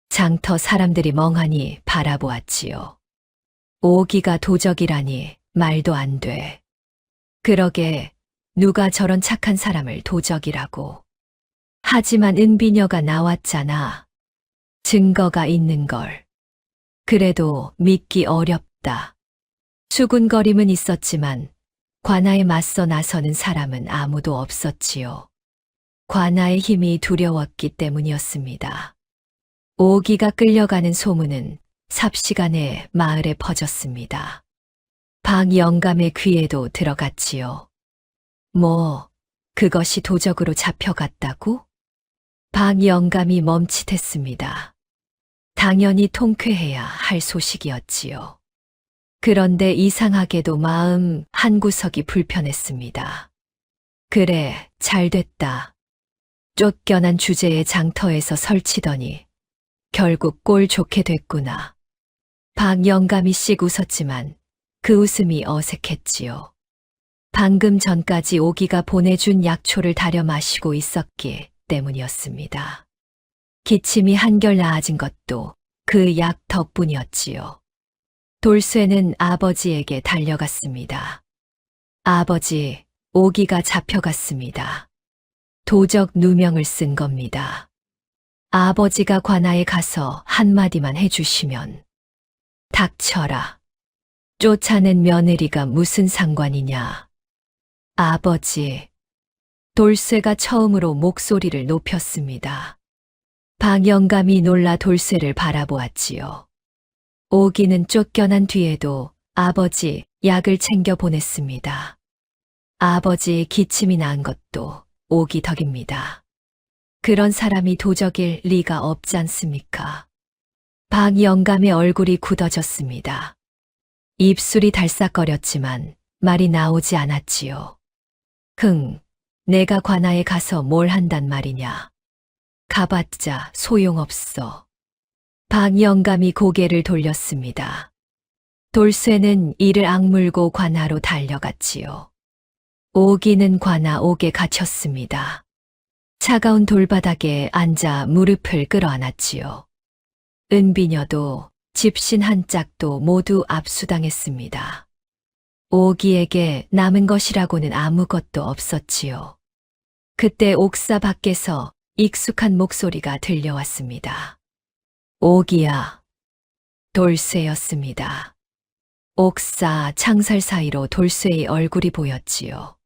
장터 사람들이 멍하니 바라보았지요. 오기가 도적이라니 말도 안 돼. 그러게 누가 저런 착한 사람을 도적이라고. 하지만 은비녀가 나왔잖아. 증거가 있는 걸. 그래도 믿기 어렵다. 수군거림은 있었지만 관아에 맞서 나서는 사람은 아무도 없었지요. 관아의 힘이 두려웠기 때문이었습니다. 오기가 끌려가는 소문은 삽시간에 마을에 퍼졌습니다. 박영감의 귀에도 들어갔지요. 뭐, 그것이 도적으로 잡혀갔다고? 박영감이 멈칫했습니다. 당연히 통쾌해야 할 소식이었지요. 그런데 이상하게도 마음 한구석이 불편했습니다. 그래, 잘됐다. 쫓겨난 주제의 장터에서 설치더니 결국 꼴 좋게 됐구나. 박영감이 씩 웃었지만 그 웃음이 어색했지요. 방금 전까지 오기가 보내준 약초를 다려 마시고 있었기 때문이었습니다. 기침이 한결 나아진 것도 그 약 덕분이었지요. 돌쇠는 아버지에게 달려갔습니다. 아버지, 오기가 잡혀갔습니다. 도적 누명을 쓴 겁니다. 아버지가 관아에 가서 한마디만 해주시면. 닥쳐라. 쫓아낸 며느리가 무슨 상관이냐. 아버지. 돌쇠가 처음으로 목소리를 높였습니다. 박영감이 놀라 돌쇠를 바라보았지요. 오기는 쫓겨난 뒤에도 아버지 약을 챙겨 보냈습니다. 아버지 기침이 난 것도 오기 덕입니다. 그런 사람이 도적일 리가 없지 않습니까? 박영감의 얼굴이 굳어졌습니다. 입술이 달싹거렸지만 말이 나오지 않았지요. 내가 관아에 가서 뭘 한단 말이냐. 가봤자 소용없어. 박영감이 고개를 돌렸습니다. 돌쇠는 이를 악물고 관아로 달려갔지요. 오기는 관아 옥에 갇혔습니다. 차가운 돌바닥에 앉아 무릎을 끌어안았지요. 은비녀도 집신 한 짝도 모두 압수당했습니다. 오기에게 남은 것이라고는 아무것도 없었지요. 그때 옥사 밖에서 익숙한 목소리가 들려왔습니다. 오기야. 돌쇠였습니다. 옥사 창살 사이로 돌쇠의 얼굴이 보였지요.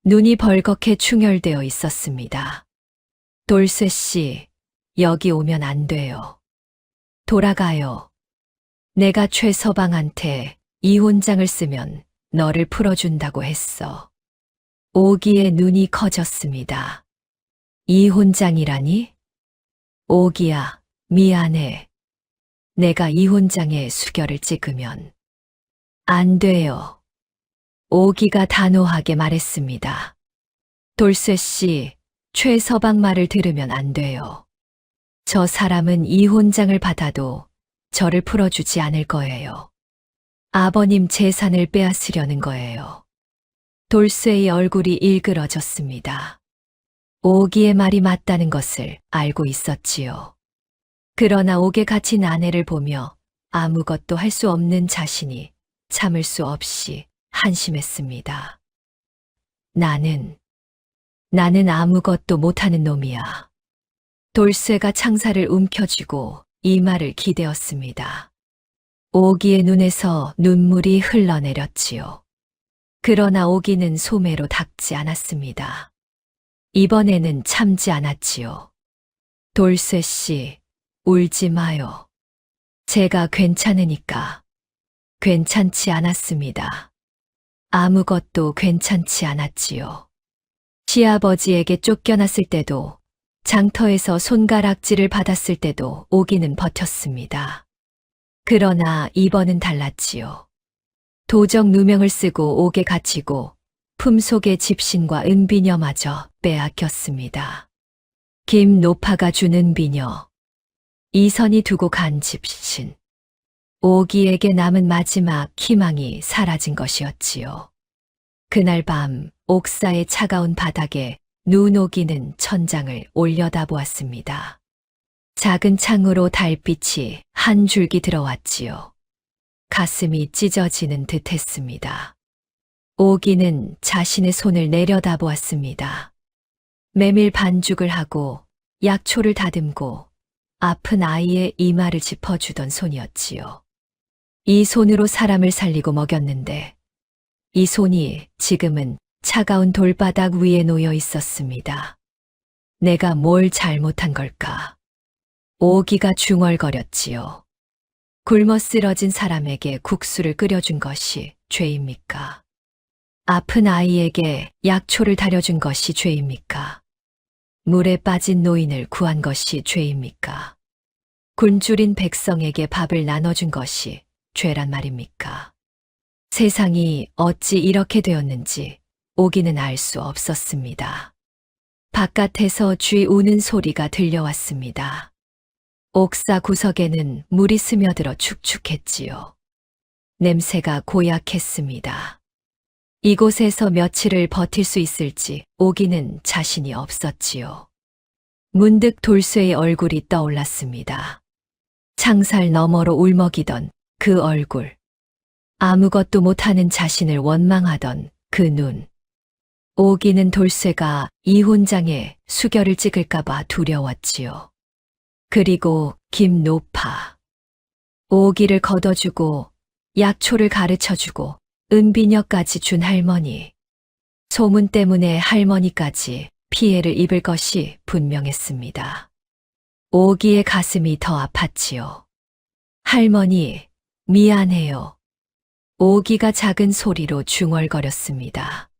눈이 벌겋게 충혈되어 있었습니다. 돌쇠 씨, 여기 오면 안 돼요. 돌아가요. 내가 최서방한테 이혼장을 쓰면 너를 풀어준다고 했어. 오기의 눈이 커졌습니다. 이혼장이라니? 오기야, 미안해. 내가 이혼장에 수결을 찍으면 안 돼요. 오기가 단호하게 말했습니다. 돌쇠 씨, 최서방 말을 들으면 안 돼요. 저 사람은 이혼장을 받아도 저를 풀어주지 않을 거예요. 아버님 재산을 빼앗으려는 거예요. 돌쇠의 얼굴이 일그러졌습니다. 오기의 말이 맞다는 것을 알고 있었지요. 그러나 옥에 갇힌 아내를 보며 아무것도 할 수 없는 자신이 참을 수 없이 한심했습니다. 나는 아무것도 못하는 놈이야. 돌쇠가 창살을 움켜쥐고 이 말을 기대었습니다. 오기의 눈에서 눈물이 흘러내렸지요. 그러나 오기는 소매로 닦지 않았습니다. 이번에는 참지 않았지요. 돌쇠 씨, 울지 마요. 제가 괜찮으니까. 괜찮지 않았습니다. 아무것도 괜찮지 않았지요. 시아버지에게 쫓겨났을 때도, 장터에서 손가락질을 받았을 때도 오기는 버텼습니다. 그러나 이번은 달랐지요. 도적 누명을 쓰고 옥에 갇히고 품속의 집신과 은비녀마저 빼앗겼습니다. 김노파가 준 은비녀, 이선이 두고 간 집신, 오기에게 남은 마지막 희망이 사라진 것이었지요. 그날 밤 옥사의 차가운 바닥에 눈 오기는 천장을 올려다보았습니다. 작은 창으로 달빛이 한 줄기 들어왔지요. 가슴이 찢어지는 듯 했습니다. 오기는 자신의 손을 내려다보았습니다. 메밀 반죽을 하고 약초를 다듬고 아픈 아이의 이마를 짚어주던 손이었지요. 이 손으로 사람을 살리고 먹였는데 이 손이 지금은 차가운 돌바닥 위에 놓여 있었습니다. 내가 뭘 잘못한 걸까? 오기가 중얼거렸지요. 굶어 쓰러진 사람에게 국수를 끓여준 것이 죄입니까? 아픈 아이에게 약초를 다려준 것이 죄입니까? 물에 빠진 노인을 구한 것이 죄입니까? 굶주린 백성에게 밥을 나눠준 것이 죄란 말입니까? 세상이 어찌 이렇게 되었는지 오기는 알 수 없었습니다. 바깥에서 쥐 우는 소리가 들려왔습니다. 옥사 구석에는 물이 스며들어 축축했지요. 냄새가 고약했습니다. 이곳에서 며칠을 버틸 수 있을지 오기는 자신이 없었지요. 문득 돌쇠의 얼굴이 떠올랐습니다. 창살 너머로 울먹이던 그 얼굴. 아무것도 못하는 자신을 원망하던 그 눈. 오기는 돌쇠가 이혼장에 수결을 찍을까봐 두려웠지요. 그리고 김노파. 오기를 걷어주고 약초를 가르쳐주고 은비녀까지 준 할머니. 소문 때문에 할머니까지 피해를 입을 것이 분명했습니다. 오기의 가슴이 더 아팠지요. 할머니, 미안해요. 오기가 작은 소리로 중얼거렸습니다.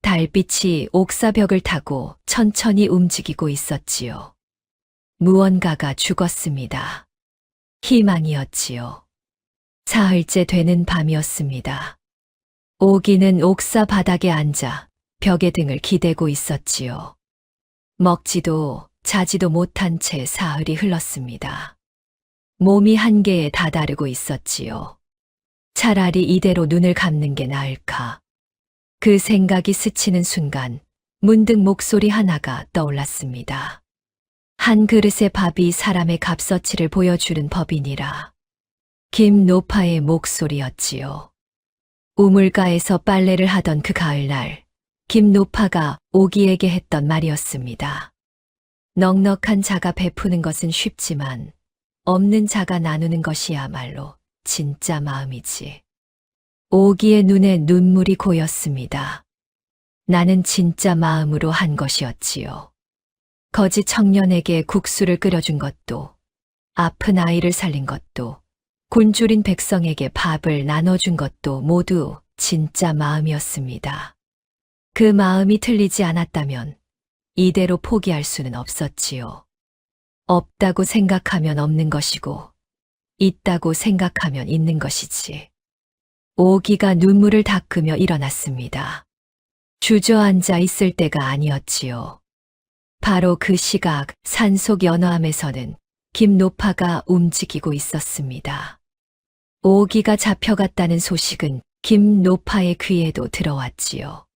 달빛이 옥사벽을 타고 천천히 움직이고 있었지요. 무언가가 죽었습니다. 희망이었지요. 사흘째 되는 밤이었습니다. 오기는 옥사 바닥에 앉아 벽의 등을 기대고 있었지요. 먹지도 자지도 못한 채 사흘이 흘렀습니다. 몸이 한계에 다다르고 있었지요. 차라리 이대로 눈을 감는 게 나을까. 그 생각이 스치는 순간 문득 목소리 하나가 떠올랐습니다. 한 그릇의 밥이 사람의 값어치를 보여주는 법이니라. 김노파의 목소리였지요. 우물가에서 빨래를 하던 그 가을날, 김노파가 오기에게 했던 말이었습니다. 넉넉한 자가 베푸는 것은 쉽지만 없는 자가 나누는 것이야말로 진짜 마음이지. 오기의 눈에 눈물이 고였습니다. 나는 진짜 마음으로 한 것이었지요. 거지 청년에게 국수를 끓여준 것도, 아픈 아이를 살린 것도, 굶주린 백성에게 밥을 나눠준 것도 모두 진짜 마음이었습니다. 그 마음이 틀리지 않았다면 이대로 포기할 수는 없었지요. 없다고 생각하면 없는 것이고, 있다고 생각하면 있는 것이지. 오기가 눈물을 닦으며 일어났습니다. 주저앉아 있을 때가 아니었지요. 바로 그 시각 산속 연어암에서는 김노파가 움직이고 있었습니다. 오기가 잡혀갔다는 소식은 김노파의 귀에도 들어왔지요.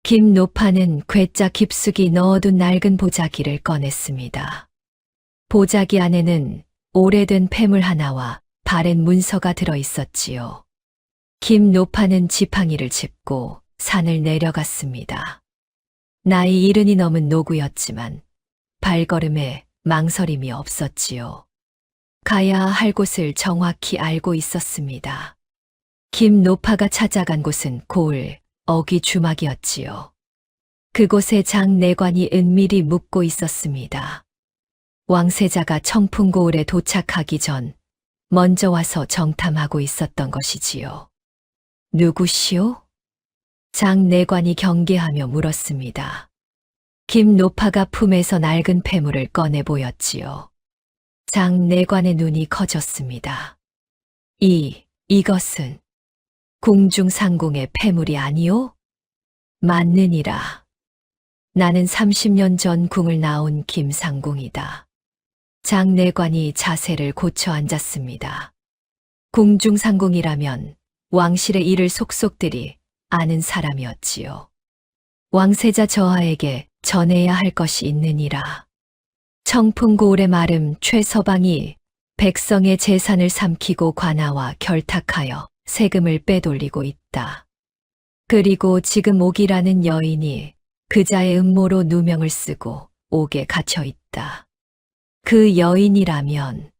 김노파는 괴짜 깊숙이 넣어둔 낡은 보자기를 꺼냈습니다. 보자기 안에는 오래된 폐물 하나와 바랜 문서가 들어 있었지요. 김노파는 지팡이를 짚고 산을 내려갔습니다. 나이 70이 넘은 노구였지만 발걸음에 망설임이 없었지요. 가야 할 곳을 정확히 알고 있었습니다. 김노파가 찾아간 곳은 고을 어귀 주막이었지요. 그곳에 장내관이 은밀히 묵고 있었습니다. 왕세자가 청풍고을에 도착하기 전 먼저 와서 정탐하고 있었던 것이지요. 누구시오? 장내관이 경계하며 물었습니다. 김노파가 품에서 낡은 폐물을 꺼내 보였지요. 장내관의 눈이 커졌습니다. 이것은 궁중상궁의 폐물이 아니오? 맞느니라. 나는 30년 전 궁을 나온 김상궁이다. 장내관이 자세를 고쳐 앉았습니다. 궁중상궁이라면 왕실의 일을 속속들이 아는 사람이었지요. 왕세자 저하에게 전해야 할 것이 있느니라. 청풍고을의 마름 최서방이 백성의 재산을 삼키고 관아와 결탁하여 세금을 빼돌리고 있다. 그리고 지금 옥이라는 여인이 그자의 음모로 누명을 쓰고 옥에 갇혀 있다. 그 여인이라면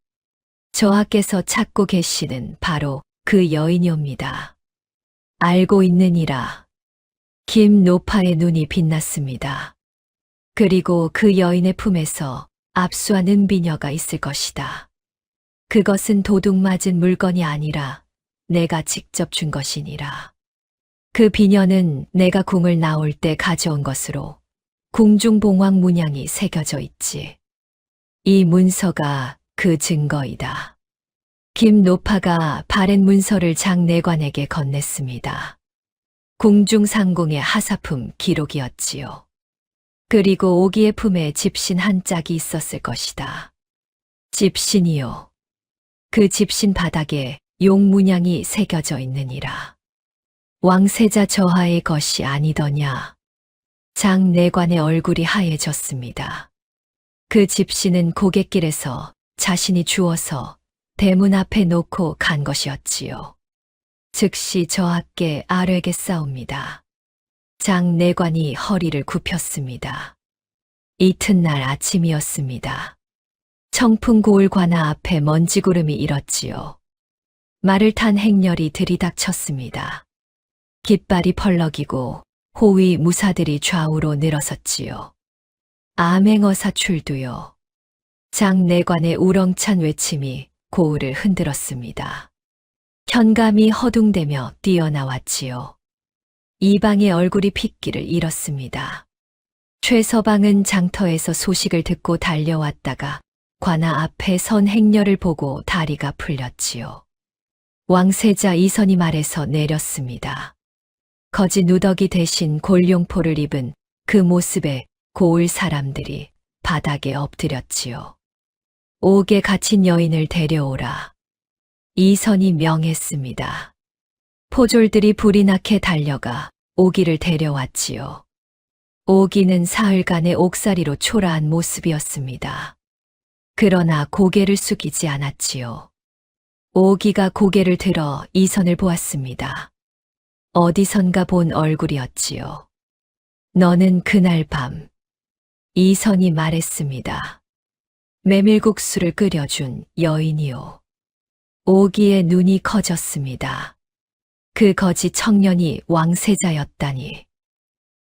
저하께서 찾고 계시는 바로 그 여인이옵니다. 알고 있느니라. 김노파의 눈이 빛났습니다. 그리고 그 여인의 품에서 압수한 은비녀가 있을 것이다. 그것은 도둑 맞은 물건이 아니라 내가 직접 준 것이니라. 그 비녀는 내가 궁을 나올 때 가져온 것으로 궁중봉황 문양이 새겨져 있지. 이 문서가 그 증거이다. 김노파가 바랜 문서를 장내관에게 건넸습니다. 궁중상궁의 하사품 기록이었지요. 그리고 오기의 품에 집신 한 짝이 있었을 것이다. 집신이요. 그 집신 바닥에 용문양이 새겨져 있느니라. 왕세자 저하의 것이 아니더냐. 장내관의 얼굴이 하얘졌습니다. 그 집신은 고갯길에서 자신이 주워서 대문 앞에 놓고 간 것이었지요. 즉시 저하께 아뢰겠사옵니다. 장내관이 허리를 굽혔습니다. 이튿날 아침이었습니다. 청풍고을 관아 앞에 먼지구름이 일었지요. 말을 탄 행렬이 들이닥쳤습니다. 깃발이 펄럭이고 호위 무사들이 좌우로 늘어섰지요. 암행어사 출두요. 장내관의 우렁찬 외침이 고을을 흔들었습니다. 현감이 허둥대며 뛰어나왔지요. 이방의 얼굴이 핏기를 잃었습니다. 최서방은 장터에서 소식을 듣고 달려왔다가 관아 앞에 선 행렬을 보고 다리가 풀렸지요. 왕세자 이선이 말에서 내렸습니다. 거지 누더기 대신 골룡포를 입은 그 모습에 고을 사람들이 바닥에 엎드렸지요. 옥에 갇힌 여인을 데려오라. 이선이 명했습니다. 포졸들이 불이 나게 달려가 오기를 데려왔지요. 오기는 사흘간의 옥살이로 초라한 모습이었습니다. 그러나 고개를 숙이지 않았지요. 오기가 고개를 들어 이선을 보았습니다. 어디선가 본 얼굴이었지요. 너는 그날 밤, 이선이 말했습니다. 메밀국수를 끓여준 여인이요. 오기의 눈이 커졌습니다. 그 거지 청년이 왕세자였다니.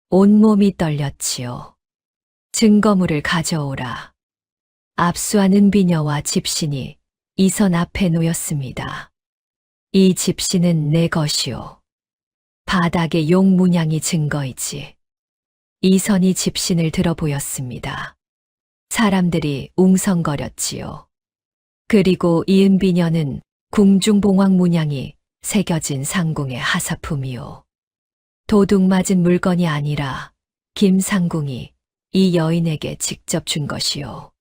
온몸이 떨렸지요. 증거물을 가져오라. 압수한 은비녀와 집신이 이선 앞에 놓였습니다. 이 집신은 내 것이요. 바닥에 용 문양이 증거이지. 이선이 집신을 들어 보였습니다. 사람들이 웅성거렸지요. 그리고 이은비녀는 궁중봉황 문양이 새겨진 상궁의 하사품이요. 도둑 맞은 물건이 아니라 김상궁이 이 여인에게 직접 준 것이요.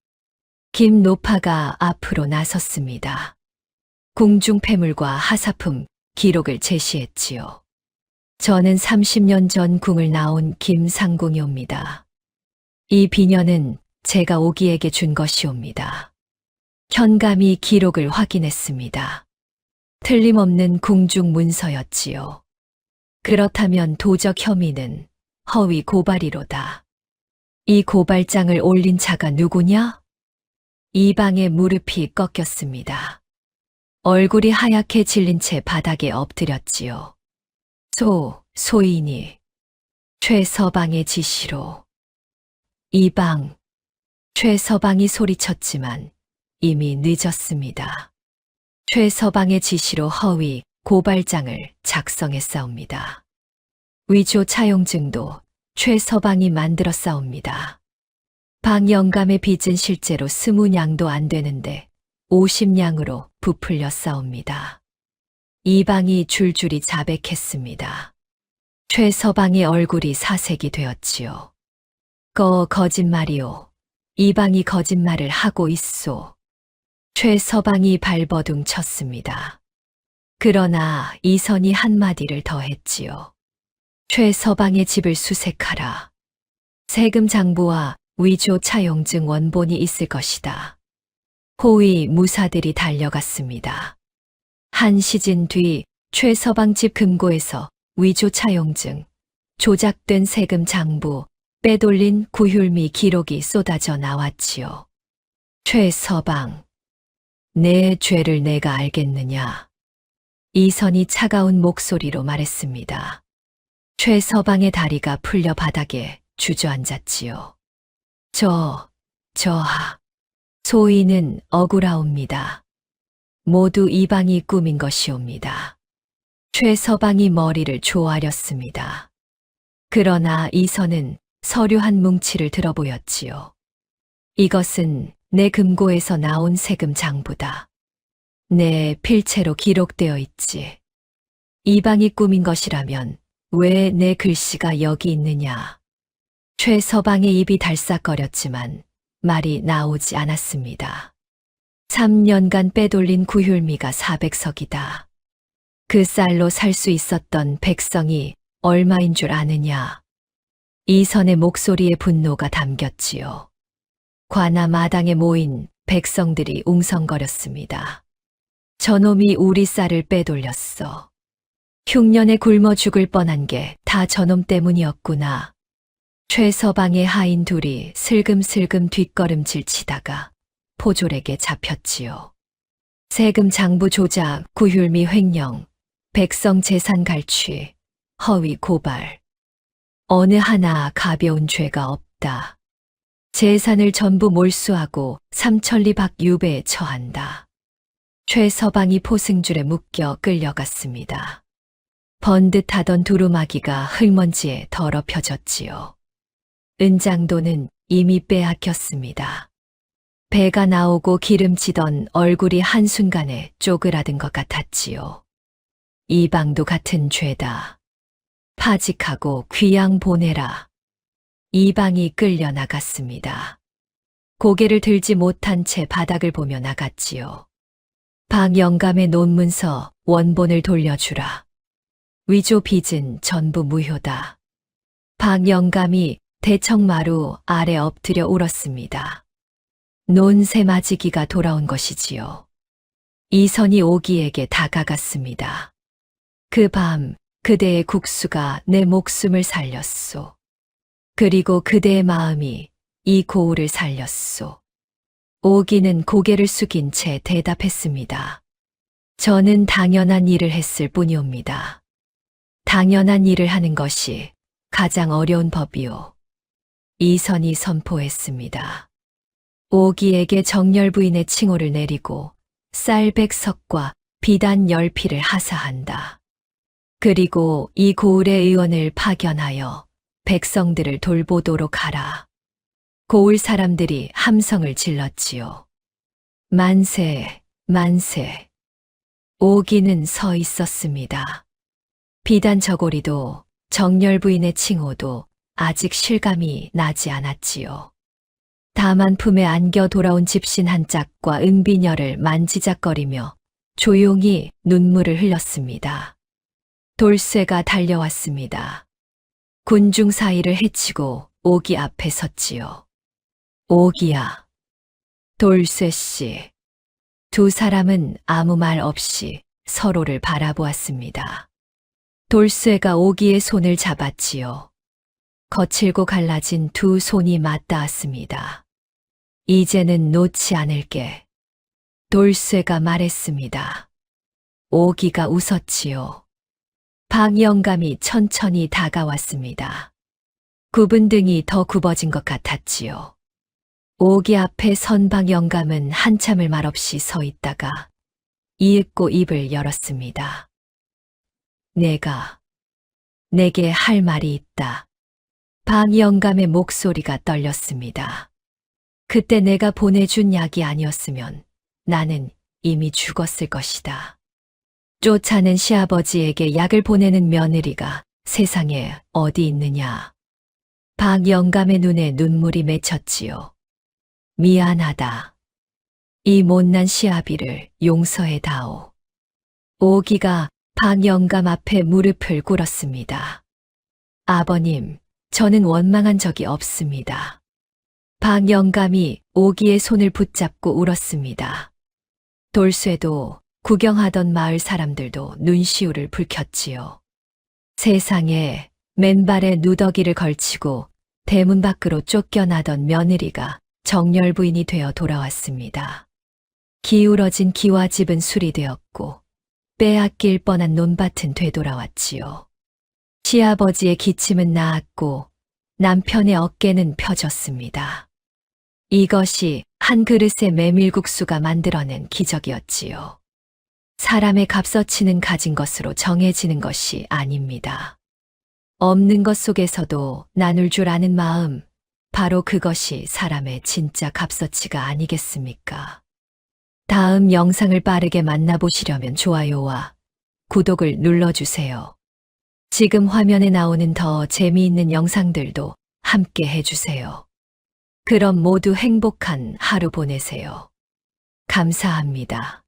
김노파가 앞으로 나섰습니다. 궁중패물과 하사품 기록을 제시했지요. 저는 30년 전 궁을 나온 김상궁이옵니다. 이 비녀는 제가 오기에게 준 것이옵니다. 현감이 기록을 확인했습니다. 틀림없는 궁중 문서였지요. 그렇다면 도적 혐의는 허위 고발이로다. 이 고발장을 올린 자가 누구냐? 이방의 무릎이 꺾였습니다. 얼굴이 하얗게 질린 채 바닥에 엎드렸지요. 소인이 최서방의 지시로. 이방, 최서방이 소리쳤지만 이미 늦었습니다. 최서방의 지시로 허위 고발장을 작성했사옵니다. 위조 차용증도 최서방이 만들었사옵니다. 방영감의 빚은 실제로 20냥도 안 되는데 50냥으로 부풀렸사옵니다. 이방이 줄줄이 자백했습니다. 최서방의 얼굴이 사색이 되었지요. 거짓말이오. 이방이 거짓말을 하고 있소. 최서방이 발버둥 쳤습니다. 그러나 이선이 한마디를 더했지요. 최서방의 집을 수색하라. 세금 장부와 위조 차용증 원본이 있을 것이다. 호위 무사들이 달려갔습니다. 한 시즌 뒤 최서방 집 금고에서 위조 차용증, 조작된 세금 장부, 빼돌린 구휼미 기록이 쏟아져 나왔지요. 최서방, 내 죄를 내가 알겠느냐? 이선이 차가운 목소리로 말했습니다. 최서방의 다리가 풀려 바닥에 주저앉았지요. 소인은 억울하옵니다. 모두 이방이 꾸민 것이옵니다. 최서방이 머리를 조아렸습니다. 그러나 이선은 서류 한 뭉치를 들어보였지요. 이것은 내 금고에서 나온 세금 장부다. 내 필체로 기록되어 있지. 이방이 꾸민 것이라면 왜 내 글씨가 여기 있느냐. 최서방의 입이 달싹거렸지만 말이 나오지 않았습니다. 3년간 빼돌린 구휼미가 400석이다. 그 쌀로 살 수 있었던 백성이 얼마인 줄 아느냐. 이선의 목소리에 분노가 담겼지요. 관아 마당에 모인 백성들이 웅성거렸습니다. 저놈이 우리 쌀을 빼돌렸어. 흉년에 굶어 죽을 뻔한 게 다 저놈 때문이었구나. 최서방의 하인 둘이 슬금슬금 뒷걸음질 치다가 포졸에게 잡혔지요. 세금 장부 조작, 구휼미 횡령, 백성 재산 갈취, 허위 고발. 어느 하나 가벼운 죄가 없다. 재산을 전부 몰수하고 삼천리 밖 유배에 처한다. 최서방이 포승줄에 묶여 끌려갔습니다. 번듯하던 두루마기가 흙먼지에 더럽혀졌지요. 은장도는 이미 빼앗겼습니다. 배가 나오고 기름지던 얼굴이 한순간에 쪼그라든 것 같았지요. 이방도 같은 죄다. 파직하고 귀양 보내라. 이방이 끌려 나갔습니다. 고개를 들지 못한 채 바닥을 보며 나갔지요. 박영감의 논문서 원본을 돌려주라. 위조 빚은 전부 무효다. 박영감이 대청마루 아래 엎드려 울었습니다. 논세마지기가 돌아온 것이지요. 이선이 오기에게 다가갔습니다. 그 밤 그대의 국수가 내 목숨을 살렸소. 그리고 그대의 마음이 이 고우를 살렸소. 오기는 고개를 숙인 채 대답했습니다. 저는 당연한 일을 했을 뿐이옵니다. 당연한 일을 하는 것이 가장 어려운 법이오. 이선이 선포했습니다. 오기에게 정열 부인의 칭호를 내리고 쌀 100석과 비단 10피를 하사한다. 그리고 이 고을의 의원을 파견하여 백성들을 돌보도록 하라. 고을 사람들이 함성을 질렀지요. 만세, 만세. 오기는 서 있었습니다. 비단 저고리도 정렬 부인의 칭호도 아직 실감이 나지 않았지요. 다만 품에 안겨 돌아온 집신 한 짝과 은비녀를 만지작거리며 조용히 눈물을 흘렸습니다. 돌쇠가 달려왔습니다. 군중 사이를 헤치고 오기 앞에 섰지요. 오기야, 돌쇠씨. 두 사람은 아무 말 없이 서로를 바라보았습니다. 돌쇠가 오기의 손을 잡았지요. 거칠고 갈라진 두 손이 맞닿았습니다. 이제는 놓지 않을게. 돌쇠가 말했습니다. 오기가 웃었지요. 방영감이 천천히 다가왔습니다. 굽은 등이 더 굽어진 것 같았지요. 오기 앞에 선 방영감은 한참을 말없이 서 있다가 이윽고 입을 열었습니다. 내게 할 말이 있다. 방영감의 목소리가 떨렸습니다. 그때 내가 보내준 약이 아니었으면 나는 이미 죽었을 것이다. 쫓아낸 시아버지에게 약을 보내는 며느리가 세상에 어디 있느냐. 방영감의 눈에 눈물이 맺혔지요. 미안하다. 이 못난 시아비를 용서해 다오. 오기가 방영감 앞에 무릎을 꿇었습니다. 아버님, 저는 원망한 적이 없습니다. 방영감이 오기의 손을 붙잡고 울었습니다. 돌쇠도 구경하던 마을 사람들도 눈시울을 붉혔지요. 세상에 맨발에 누더기를 걸치고 대문 밖으로 쫓겨나던 며느리가 정열 부인이 되어 돌아왔습니다. 기울어진 기와집은 수리되었고 빼앗길 뻔한 논밭은 되돌아왔지요. 시아버지의 기침은 나았고 남편의 어깨는 펴졌습니다. 이것이 한 그릇의 메밀국수가 만들어낸 기적이었지요. 사람의 값어치는 가진 것으로 정해지는 것이 아닙니다. 없는 것 속에서도 나눌 줄 아는 마음, 바로 그것이 사람의 진짜 값어치가 아니겠습니까? 다음 영상을 빠르게 만나보시려면 좋아요와 구독을 눌러주세요. 지금 화면에 나오는 더 재미있는 영상들도 함께 해주세요. 그럼 모두 행복한 하루 보내세요. 감사합니다.